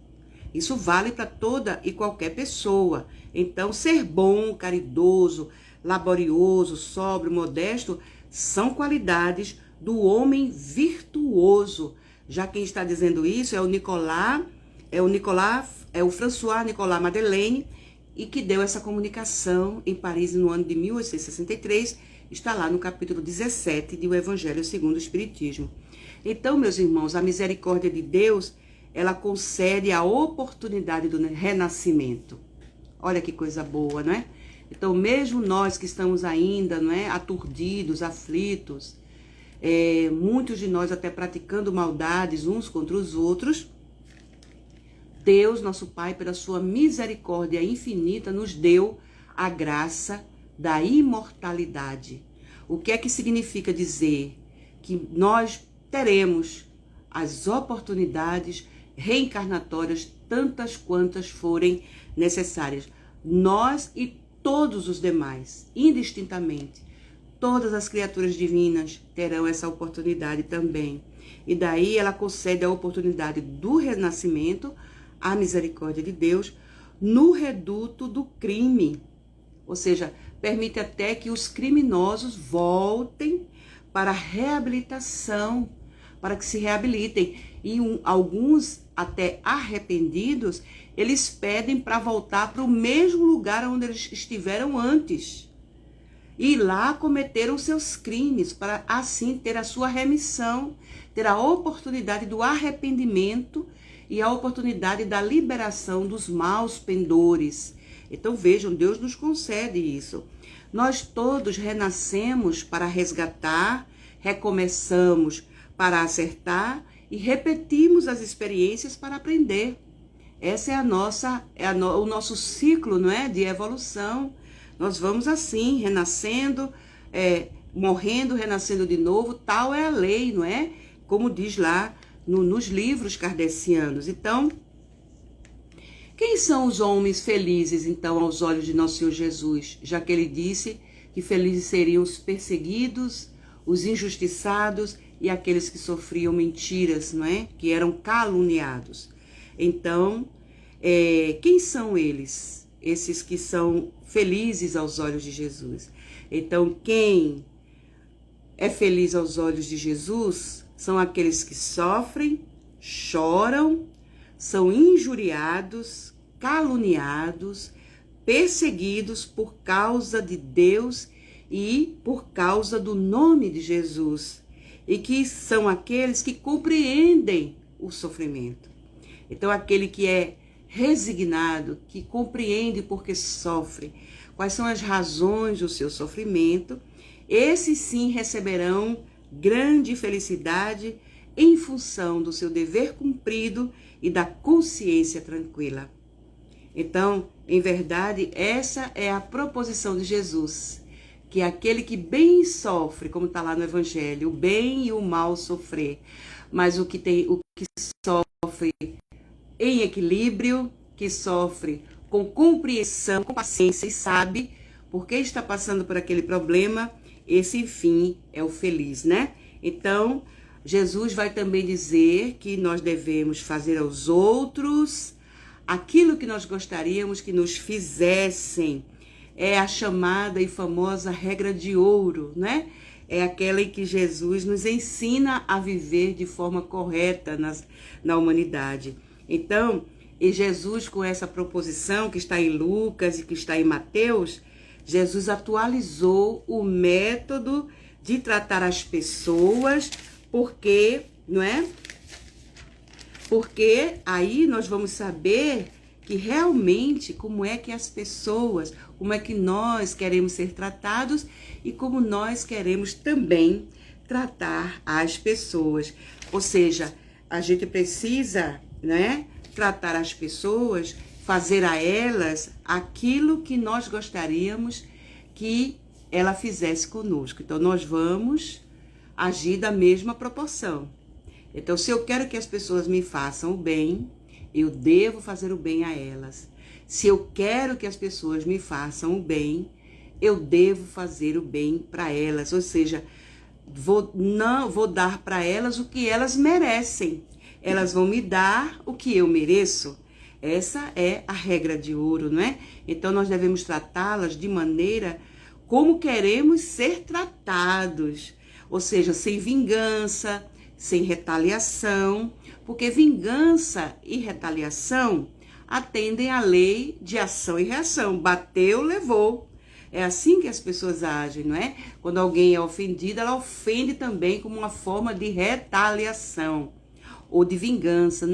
Isso vale para toda e qualquer pessoa. Então, ser bom, caridoso, laborioso, sóbrio, modesto, são qualidades do homem virtuoso. Já quem está dizendo isso é o François Nicolas Madeleine, e que deu essa comunicação em Paris no ano de 1863, está lá no capítulo 17 do Evangelho segundo o Espiritismo. Então, meus irmãos, a misericórdia de Deus, ela concede a oportunidade do renascimento. Olha que coisa boa, não é? Então, mesmo nós que estamos ainda, não é, aturdidos, aflitos, muitos de nós até praticando maldades uns contra os outros, Deus, nosso Pai, pela sua misericórdia infinita, nos deu a graça da imortalidade. O que é que significa dizer? Que nós teremos as oportunidades reencarnatórias, tantas quantas forem necessárias. Nós e todos os demais, indistintamente. Todas as criaturas divinas terão essa oportunidade também. E daí ela concede a oportunidade do renascimento, a misericórdia de Deus, no reduto do crime. Ou seja, permite até que os criminosos voltem para a reabilitação, para que se reabilitem. E alguns, até arrependidos, eles pedem para voltar para o mesmo lugar onde eles estiveram antes. E lá cometeram seus crimes, para assim ter a sua remissão, ter a oportunidade do arrependimento e a oportunidade da liberação dos maus pendores. Então vejam, Deus nos concede isso. Nós todos renascemos para resgatar, recomeçamos para acertar e repetimos as experiências para aprender. Essa é o nosso ciclo, não é, de evolução. Nós vamos assim, renascendo, morrendo, renascendo de novo. Tal é a lei, não é? Como diz lá nos livros kardecianos. Então, quem são os homens felizes, então, aos olhos de nosso Senhor Jesus? Já que ele disse que felizes seriam os perseguidos, os injustiçados e aqueles que sofriam mentiras, não é? Que eram caluniados. Então, quem são eles? Esses que são felizes aos olhos de Jesus. Então, quem é feliz aos olhos de Jesus são aqueles que sofrem, choram, são injuriados, caluniados, perseguidos por causa de Deus e por causa do nome de Jesus. E que são aqueles que compreendem o sofrimento. Então, aquele que é resignado, que compreende porque sofre, quais são as razões do seu sofrimento, esses sim receberão grande felicidade em função do seu dever cumprido e da consciência tranquila. Então, em verdade, essa é a proposição de Jesus, que é aquele que bem sofre, como está lá no Evangelho, o bem e o mal sofrer, mas o que sofre em equilíbrio, que sofre com compreensão, com paciência e sabe por que está passando por aquele problema, esse, enfim, é o feliz, né? Então, Jesus vai também dizer que nós devemos fazer aos outros aquilo que nós gostaríamos que nos fizessem. É a chamada e famosa regra de ouro, né? É aquela em que Jesus nos ensina a viver de forma correta na humanidade. Então, e Jesus, com essa proposição que está em Lucas e que está em Mateus, Jesus atualizou o método de tratar as pessoas, porque, não é? Porque aí nós vamos saber que realmente como é que as pessoas, como é que nós queremos ser tratados e como nós queremos também tratar as pessoas. Ou seja, a gente precisa, né, tratar as pessoas, fazer a elas aquilo que nós gostaríamos que ela fizesse conosco. Então, nós vamos agir da mesma proporção. Então, se eu quero que as pessoas me façam o bem, eu devo fazer o bem a elas. Se eu quero que as pessoas me façam o bem, eu devo fazer o bem para elas. Ou seja, vou dar para elas o que elas merecem. Elas vão me dar o que eu mereço. Essa é a regra de ouro, não é? Então, nós devemos tratá-las de maneira como queremos ser tratados. Ou seja, sem vingança, sem retaliação, porque vingança e retaliação atendem à lei de ação e reação. Bateu, levou. É assim que as pessoas agem, não é? Quando alguém é ofendido, ela ofende também como uma forma de retaliação ou de vingança.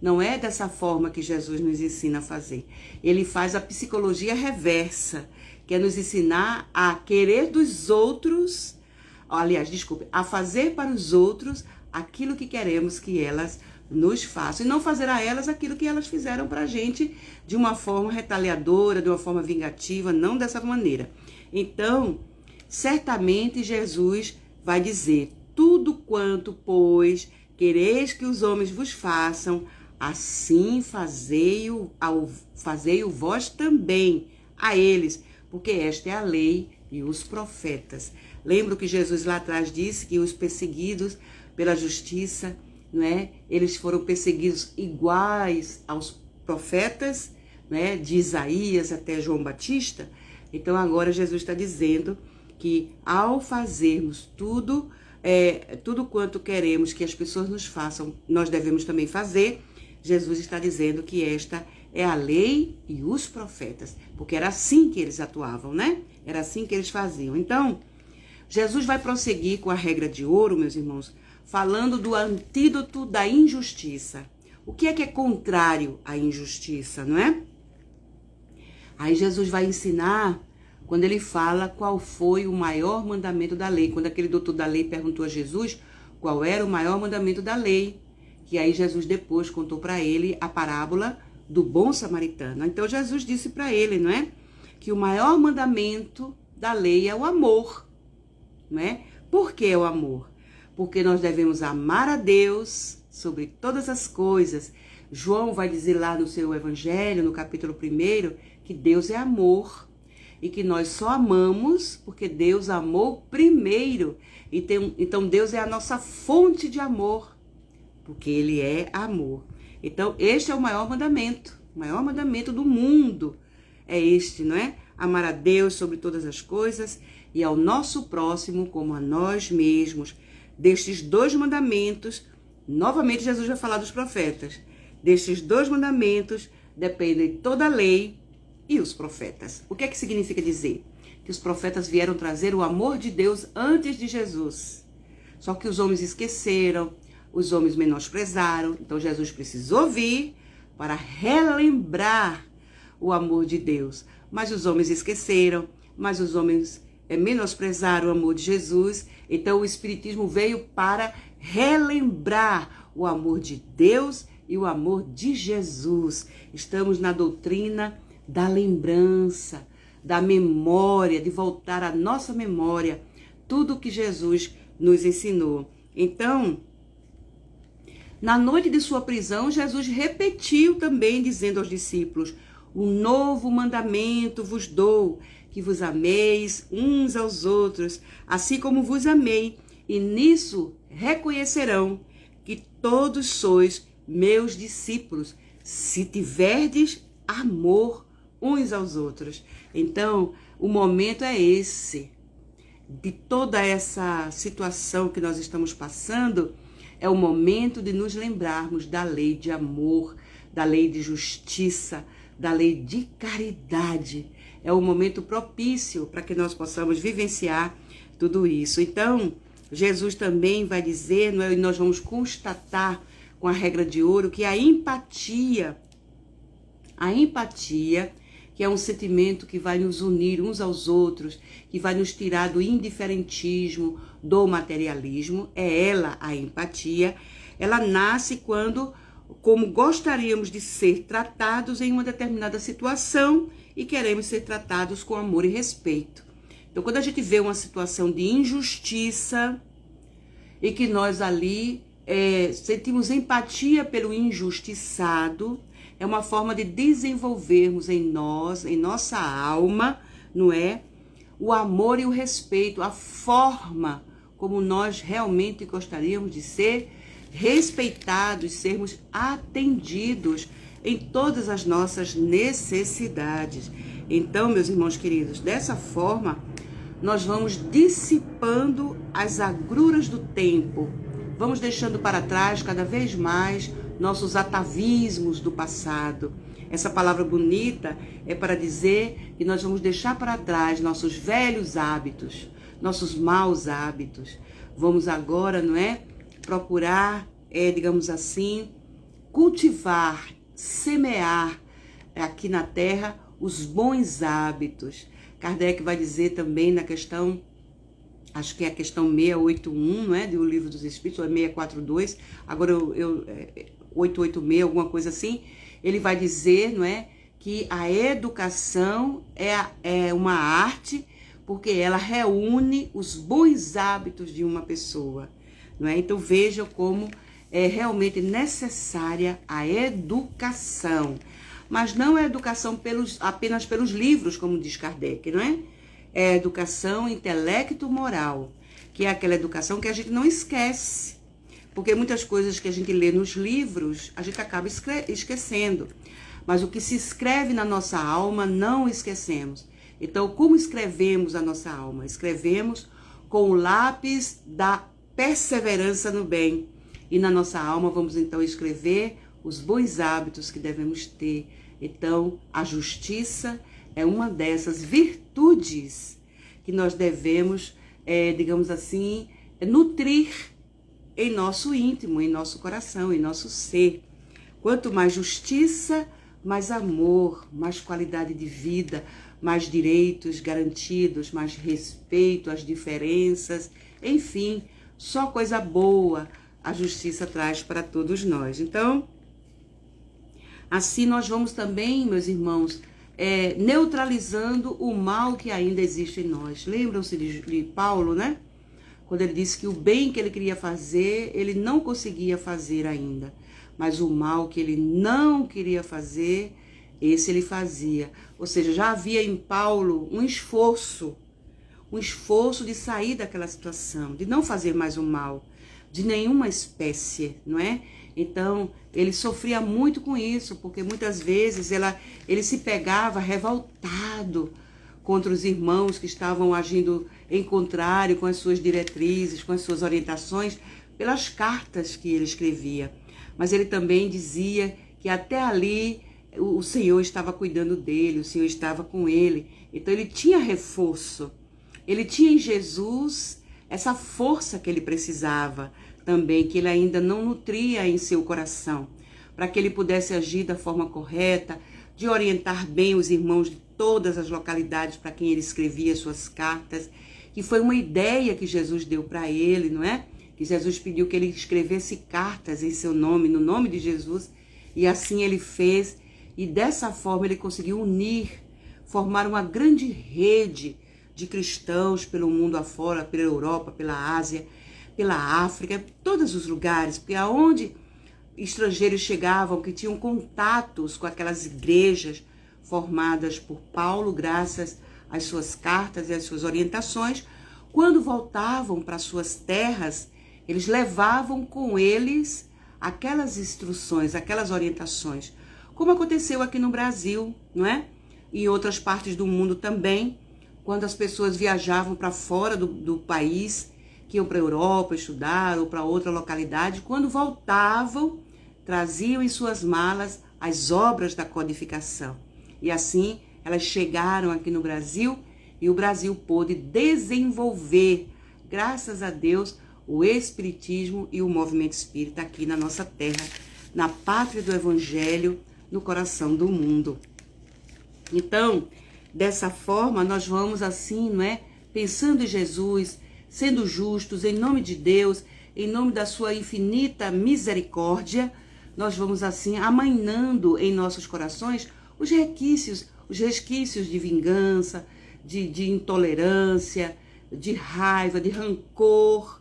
Não é dessa forma que Jesus nos ensina a fazer. Ele faz a psicologia reversa, que é nos ensinar a querer dos outros, a fazer para os outros aquilo que queremos que elas nos façam. E não fazer a elas aquilo que elas fizeram para a gente de uma forma retaliadora, de uma forma vingativa, não dessa maneira. Então, certamente Jesus vai dizer: tudo quanto, pois, quereis que os homens vos façam, assim fazei-o vós também a eles, porque esta é a lei e os profetas. Lembro que Jesus lá atrás disse que os perseguidos pela justiça, não é? Eles foram perseguidos iguais aos profetas, né? De Isaías até João Batista. Então agora Jesus está dizendo que ao fazermos tudo quanto queremos que as pessoas nos façam, nós devemos também fazer. Jesus está dizendo que esta é a lei e os profetas, porque era assim que eles atuavam, né? Era assim que eles faziam. Então, Jesus vai prosseguir com a regra de ouro, meus irmãos, falando do antídoto da injustiça. O que é contrário à injustiça, não é? Aí Jesus vai ensinar quando ele fala qual foi o maior mandamento da lei. Quando aquele doutor da lei perguntou a Jesus qual era o maior mandamento da lei, que aí Jesus depois contou para ele a parábola do bom samaritano. Então Jesus disse para ele, não é? Que o maior mandamento da lei é o amor, não é? Por que o amor? Porque nós devemos amar a Deus sobre todas as coisas. João vai dizer lá no seu evangelho, no capítulo 1, que Deus é amor e que nós só amamos porque Deus amou primeiro. Então Deus é a nossa fonte de amor, porque Ele é amor. Então este é o maior mandamento do mundo. É este, não é? Amar a Deus sobre todas as coisas e ao nosso próximo como a nós mesmos. Destes 2 mandamentos, novamente Jesus vai falar dos profetas. Destes 2 mandamentos dependem toda a lei e os profetas. O que é que significa dizer? Que os profetas vieram trazer o amor de Deus antes de Jesus. Só que os homens esqueceram, os homens menosprezaram. Então Jesus precisou vir para relembrar o amor de Deus. Mas os homens esqueceram, mas os homens menosprezaram o amor de Jesus. Então o Espiritismo veio para relembrar o amor de Deus e o amor de Jesus. Estamos na doutrina da lembrança, da memória, de voltar à nossa memória tudo o que Jesus nos ensinou. Então, na noite de sua prisão, Jesus repetiu também, dizendo aos discípulos: um novo mandamento vos dou, que vos ameis uns aos outros, assim como vos amei, e nisso reconhecerão que todos sois meus discípulos, se tiverdes amor uns aos outros. Então, o momento é esse, de toda essa situação que nós estamos passando, é o momento de nos lembrarmos da lei de amor, da lei de justiça, da lei de caridade. É o momento propício para que nós possamos vivenciar tudo isso. Então, Jesus também vai dizer, e nós vamos constatar com a regra de ouro, que a empatia, que é um sentimento que vai nos unir uns aos outros, que vai nos tirar do indiferentismo, do materialismo, é ela, a empatia. Ela nasce quando, como gostaríamos de ser tratados em uma determinada situação e queremos ser tratados com amor e respeito. Então, quando a gente vê uma situação de injustiça e que nós ali sentimos empatia pelo injustiçado, é uma forma de desenvolvermos em nós, em nossa alma, não é? O amor e o respeito, a forma como nós realmente gostaríamos de ser respeitados, sermos atendidos em todas as nossas necessidades. Então, meus irmãos queridos, dessa forma, nós vamos dissipando as agruras do tempo, vamos deixando para trás cada vez mais nossos atavismos do passado. Essa palavra bonita é para dizer que nós vamos deixar para trás nossos velhos hábitos, nossos maus hábitos. Vamos agora, não é, procurar, digamos assim, cultivar, semear aqui na Terra os bons hábitos. Kardec vai dizer também na questão, acho que é a questão 681, não é, do Livro dos Espíritos, ou é 642, agora 886, alguma coisa assim, ele vai dizer, não é, que a educação é uma arte, porque ela reúne os bons hábitos de uma pessoa, não é? Então vejam como é realmente necessária a educação, mas não é educação apenas pelos livros, como diz Kardec, não é? É educação intelecto-moral, que é aquela educação que a gente não esquece, porque muitas coisas que a gente lê nos livros, a gente acaba esquecendo. Mas o que se escreve na nossa alma, não esquecemos. Então, como escrevemos a nossa alma? Escrevemos com o lápis da perseverança no bem. E na nossa alma vamos então escrever os bons hábitos que devemos ter. Então, a justiça é uma dessas virtudes que nós devemos, digamos assim, nutrir em nosso íntimo, em nosso coração, em nosso ser. Quanto mais justiça, mais amor, mais qualidade de vida, mais direitos garantidos, mais respeito às diferenças, enfim, só coisa boa a justiça traz para todos nós. Então, assim nós vamos também, meus irmãos, neutralizando o mal que ainda existe em nós. Lembram-se de Paulo, né? Quando ele disse que o bem que ele queria fazer, ele não conseguia fazer ainda. Mas o mal que ele não queria fazer, esse ele fazia. Ou seja, já havia em Paulo um esforço de sair daquela situação, de não fazer mais o mal, de nenhuma espécie, não é? Então, ele sofria muito com isso, porque muitas vezes ele se pegava revoltado contra os irmãos que estavam agindo em contrário com as suas diretrizes, com as suas orientações, pelas cartas que ele escrevia. Mas ele também dizia que até ali o Senhor estava cuidando dele, o Senhor estava com ele. Então ele tinha reforço. Ele tinha em Jesus essa força que ele precisava também, que ele ainda não nutria em seu coração, para que ele pudesse agir da forma correta, de orientar bem os irmãos de todas as localidades para quem ele escrevia suas cartas, que foi uma ideia que Jesus deu para ele, não é? Que Jesus pediu que ele escrevesse cartas em seu nome, no nome de Jesus, E assim ele fez, e dessa forma ele conseguiu unir, formar uma grande rede de cristãos pelo mundo afora, pela Europa, pela Ásia, pela África, todos os lugares, porque aonde estrangeiros chegavam, que tinham contatos com aquelas igrejas formadas por Paulo, graças às suas cartas e às suas orientações, quando voltavam para suas terras, eles levavam com eles aquelas instruções, aquelas orientações, como aconteceu aqui no Brasil, não é? E em outras partes do mundo também, quando as pessoas viajavam para fora do país, que iam para a Europa estudar ou para outra localidade, quando voltavam, traziam em suas malas as obras da codificação. E assim, elas chegaram aqui no Brasil e o Brasil pôde desenvolver, graças a Deus, o Espiritismo e o movimento espírita aqui na nossa terra, na pátria do Evangelho, no coração do mundo. Então, dessa forma, nós vamos assim, não é? Pensando em Jesus, sendo justos, em nome de Deus, em nome da sua infinita misericórdia, nós vamos assim amainando em nossos corações os resquícios de vingança, de intolerância, de raiva, de rancor,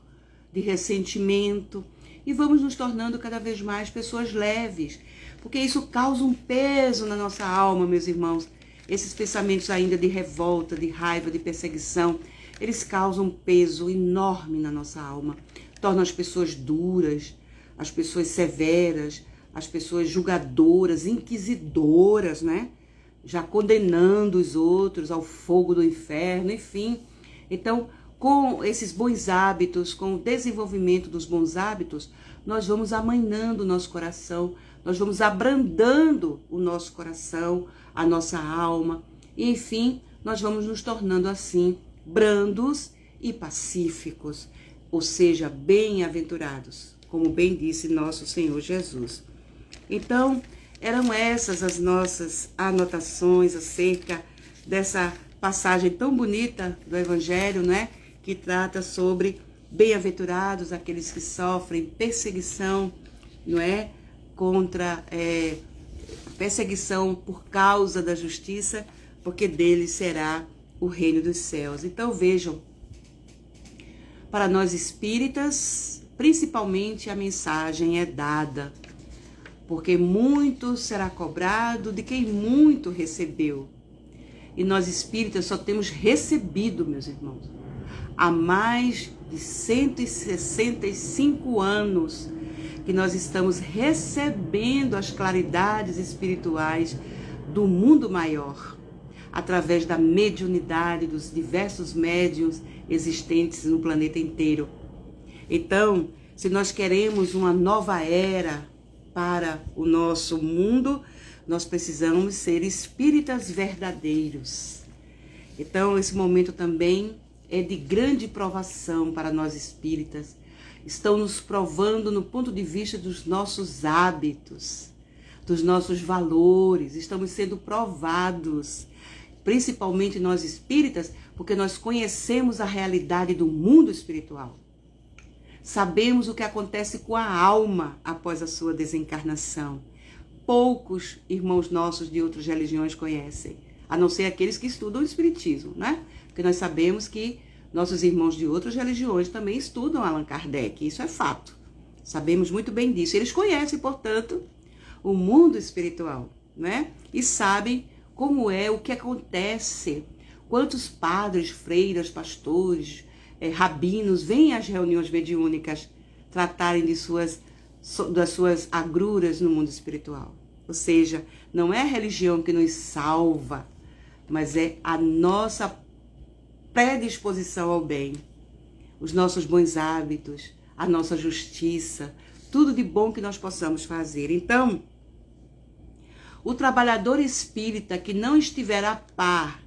de ressentimento, e vamos nos tornando cada vez mais pessoas leves, porque isso causa um peso na nossa alma, meus irmãos. Esses pensamentos ainda de revolta, de raiva, de perseguição, eles causam um peso enorme na nossa alma, tornam as pessoas duras, as pessoas severas, as pessoas julgadoras, inquisidoras, né? Já condenando os outros ao fogo do inferno, enfim. Então, com esses bons hábitos, com o desenvolvimento dos bons hábitos, nós vamos amainando o nosso coração, nós vamos abrandando o nosso coração, a nossa alma, e enfim, nós vamos nos tornando assim, brandos e pacíficos, ou seja, bem-aventurados, como bem disse nosso Senhor Jesus. Então, eram essas as nossas anotações acerca dessa passagem tão bonita do Evangelho, né? Que trata sobre bem-aventurados aqueles que sofrem perseguição, não é? Contra perseguição por causa da justiça, porque deles será o reino dos céus. Então vejam, para nós espíritas, principalmente a mensagem é dada, porque muito será cobrado de quem muito recebeu. E nós espíritas só temos recebido, meus irmãos, há mais de 165 anos que nós estamos recebendo as claridades espirituais do mundo maior, através da mediunidade dos diversos médiuns existentes no planeta inteiro. Então, se nós queremos uma nova era para o nosso mundo, nós precisamos ser espíritas verdadeiros. Então, esse momento também é de grande provação para nós espíritas. Estão nos provando no ponto de vista dos nossos hábitos, dos nossos valores. Estamos sendo provados, principalmente nós espíritas, porque nós conhecemos a realidade do mundo espiritual. Sabemos o que acontece com a alma após a sua desencarnação. Poucos irmãos nossos de outras religiões conhecem, a não ser aqueles que estudam o espiritismo, né? Porque nós sabemos que nossos irmãos de outras religiões também estudam Allan Kardec, isso é fato. Sabemos muito bem disso. Eles conhecem, portanto, o mundo espiritual, né? E sabem como é, o que acontece. Quantos padres, freiras, pastores, rabinos vêm às reuniões mediúnicas tratarem das suas agruras no mundo espiritual. Ou seja, não é a religião que nos salva, mas é a nossa predisposição ao bem, os nossos bons hábitos, a nossa justiça, tudo de bom que nós possamos fazer. Então, o trabalhador espírita que não estiver a par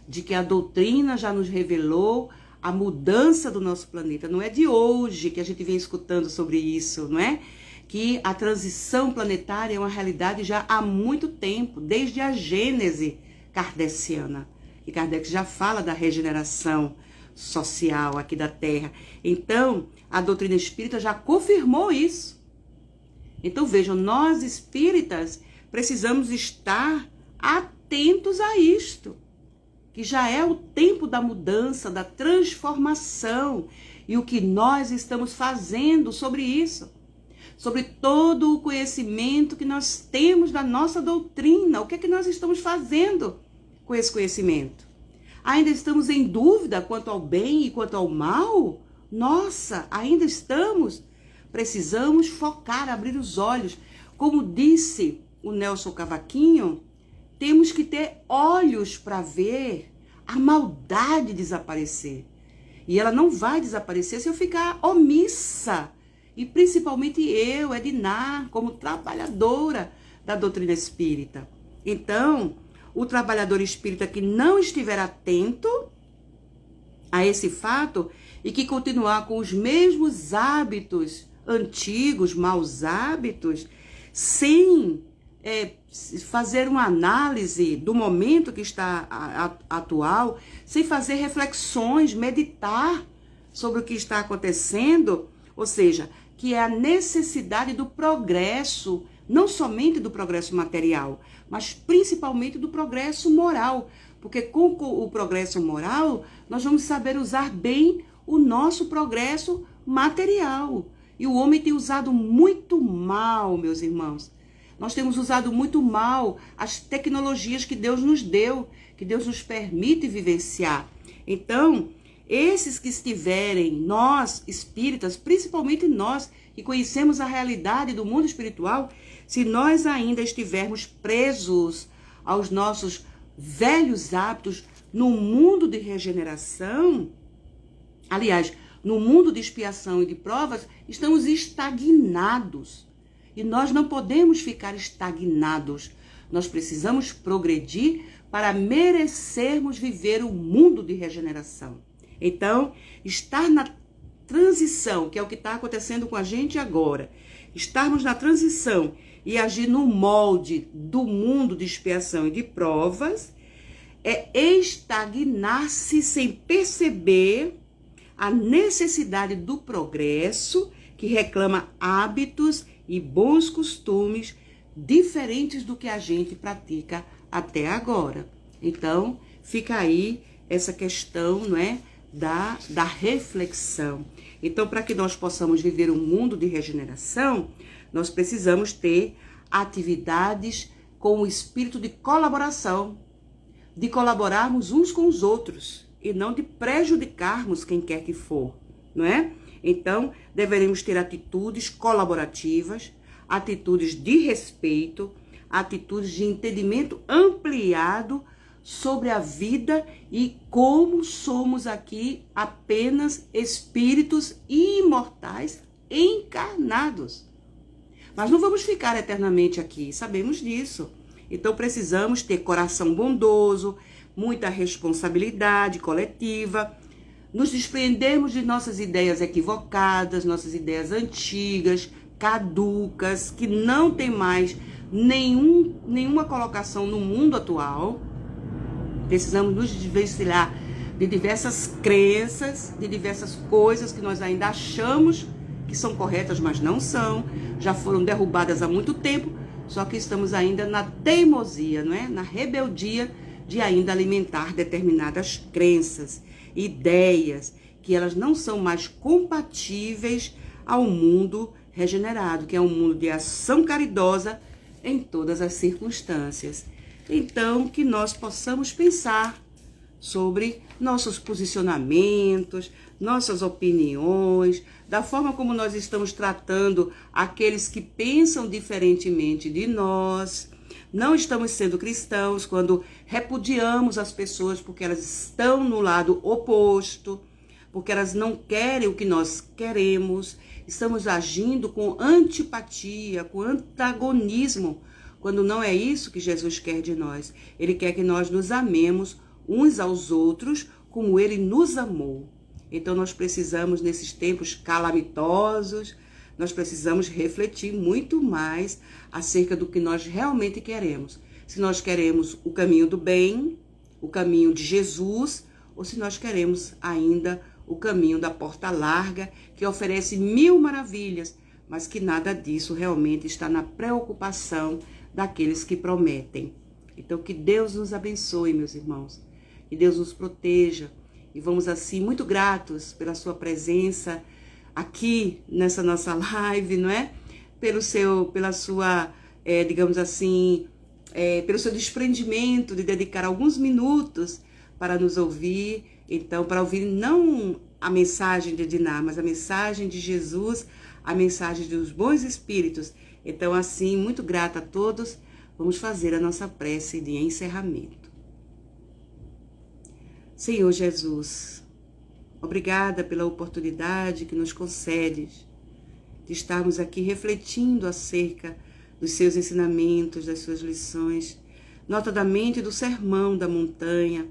de que a doutrina já nos revelou a mudança do nosso planeta, não é de hoje que a gente vem escutando sobre isso, não é? Que a transição planetária é uma realidade já há muito tempo, desde a Gênese kardeciana. E Kardec já fala da regeneração social aqui da Terra. Então, a doutrina espírita já confirmou isso. Então vejam, nós espíritas precisamos estar atentos a isto, que já é o tempo da mudança, da transformação, e o que nós estamos fazendo sobre isso, sobre todo o conhecimento que nós temos da nossa doutrina. O que é que nós estamos fazendo com esse conhecimento? Ainda estamos em dúvida quanto ao bem e quanto ao mal? Nossa, ainda estamos? Precisamos focar, abrir os olhos. Como disse o Nelson Cavaquinho, temos que ter olhos para ver a maldade desaparecer. E ela não vai desaparecer se eu ficar omissa. E principalmente eu, Edna, como trabalhadora da doutrina espírita. Então, o trabalhador espírita que não estiver atento a esse fato e que continuar com os mesmos hábitos antigos, maus hábitos, sem fazer uma análise do momento que está atual, sem fazer reflexões, meditar sobre o que está acontecendo, ou seja, que é a necessidade do progresso, não somente do progresso material, mas principalmente do progresso moral, porque com o progresso moral, nós vamos saber usar bem o nosso progresso material. E o homem tem usado muito mal, meus irmãos. Nós temos usado muito mal as tecnologias que Deus nos deu, que Deus nos permite vivenciar. Então, esses que estiverem, nós espíritas, principalmente nós que conhecemos a realidade do mundo espiritual, se nós ainda estivermos presos aos nossos velhos hábitos no mundo de regeneração, aliás, no mundo de expiação e de provas, estamos estagnados. E nós não podemos ficar estagnados. Nós precisamos progredir para merecermos viver o mundo de regeneração. Então, estar na transição, que é o que está acontecendo com a gente agora, estarmos na transição e agir no molde do mundo de expiação e de provas, é estagnar-se sem perceber a necessidade do progresso, que reclama hábitos e bons costumes diferentes do que a gente pratica até agora. Então, fica aí essa questão, não é, da reflexão. Então, para que nós possamos viver um mundo de regeneração, nós precisamos ter atividades com o espírito de colaboração, de colaborarmos uns com os outros e não de prejudicarmos quem quer que for, não é? Então, deveremos ter atitudes colaborativas, atitudes de respeito, atitudes de entendimento ampliado sobre a vida e como somos aqui apenas espíritos imortais encarnados. Mas não vamos ficar eternamente aqui, sabemos disso. Então precisamos ter coração bondoso, muita responsabilidade coletiva, nos desprendermos de nossas ideias equivocadas, nossas ideias antigas, caducas, que não tem mais nenhuma colocação no mundo atual. Precisamos nos desvencilhar de diversas crenças, de diversas coisas que nós ainda achamos que são corretas, mas não são. Já foram derrubadas há muito tempo, só que estamos ainda na teimosia, não é? Na rebeldia de ainda alimentar determinadas crenças, ideias, que elas não são mais compatíveis ao mundo regenerado, que é um mundo de ação caridosa em todas as circunstâncias. Então, que nós possamos pensar sobre nossos posicionamentos, nossas opiniões, da forma como nós estamos tratando aqueles que pensam diferentemente de nós. Não estamos sendo cristãos quando repudiamos as pessoas porque elas estão no lado oposto, porque elas não querem o que nós queremos. Estamos agindo com antipatia, com antagonismo, quando não é isso que Jesus quer de nós. Ele quer que nós nos amemos uns aos outros como ele nos amou. Então nós precisamos, nesses tempos calamitosos, nós precisamos refletir muito mais acerca do que nós realmente queremos. Se nós queremos o caminho do bem, o caminho de Jesus, ou se nós queremos ainda o caminho da porta larga, que oferece 1000 maravilhas, mas que nada disso realmente está na preocupação daqueles que prometem. Então, que Deus nos abençoe, meus irmãos, que Deus nos proteja, e vamos assim muito gratos pela sua presença aqui nessa nossa live, não é? Pela sua, digamos assim, pelo seu desprendimento de dedicar alguns minutos para nos ouvir. Então, para ouvir não a mensagem de Diná, mas a mensagem de Jesus, a mensagem dos bons espíritos. Então, assim, muito grata a todos, vamos fazer a nossa prece de encerramento. Senhor Jesus, obrigada pela oportunidade que nos concedes de estarmos aqui refletindo acerca dos seus ensinamentos, das suas lições, notadamente do sermão da montanha,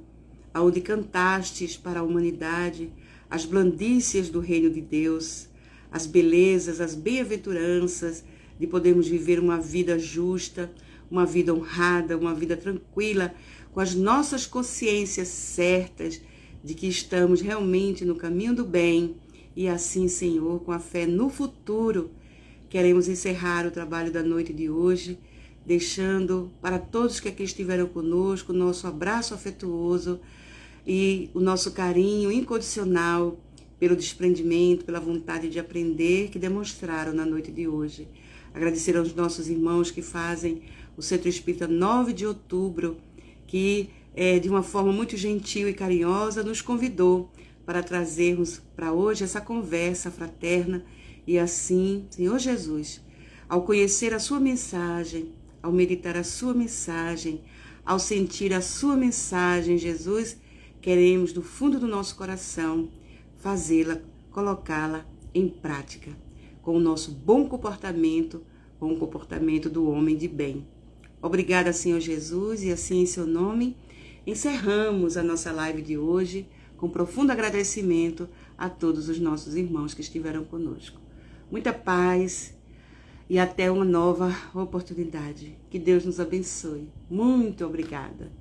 aonde cantastes para a humanidade as blandícias do reino de Deus, as belezas, as bem-aventuranças de podermos viver uma vida justa, uma vida honrada, uma vida tranquila, com as nossas consciências certas de que estamos realmente no caminho do bem. E assim, Senhor, com a fé no futuro, queremos encerrar o trabalho da noite de hoje, deixando para todos que aqui estiveram conosco o nosso abraço afetuoso e o nosso carinho incondicional pelo desprendimento, pela vontade de aprender que demonstraram na noite de hoje. Agradecer aos nossos irmãos que fazem o Centro Espírita 9 de Outubro, que de uma forma muito gentil e carinhosa nos convidou para trazermos para hoje essa conversa fraterna. E assim, Senhor Jesus, ao conhecer a sua mensagem, ao meditar a sua mensagem, ao sentir a sua mensagem, Jesus, queremos do fundo do nosso coração fazê-la, colocá-la em prática, com o nosso bom comportamento, com o comportamento do homem de bem. Obrigada, Senhor Jesus, e assim em seu nome encerramos a nossa live de hoje com profundo agradecimento a todos os nossos irmãos que estiveram conosco. Muita paz e até uma nova oportunidade. Que Deus nos abençoe. Muito obrigada.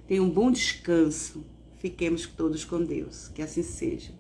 Tenha um bom descanso. Fiquemos todos com Deus. Que assim seja.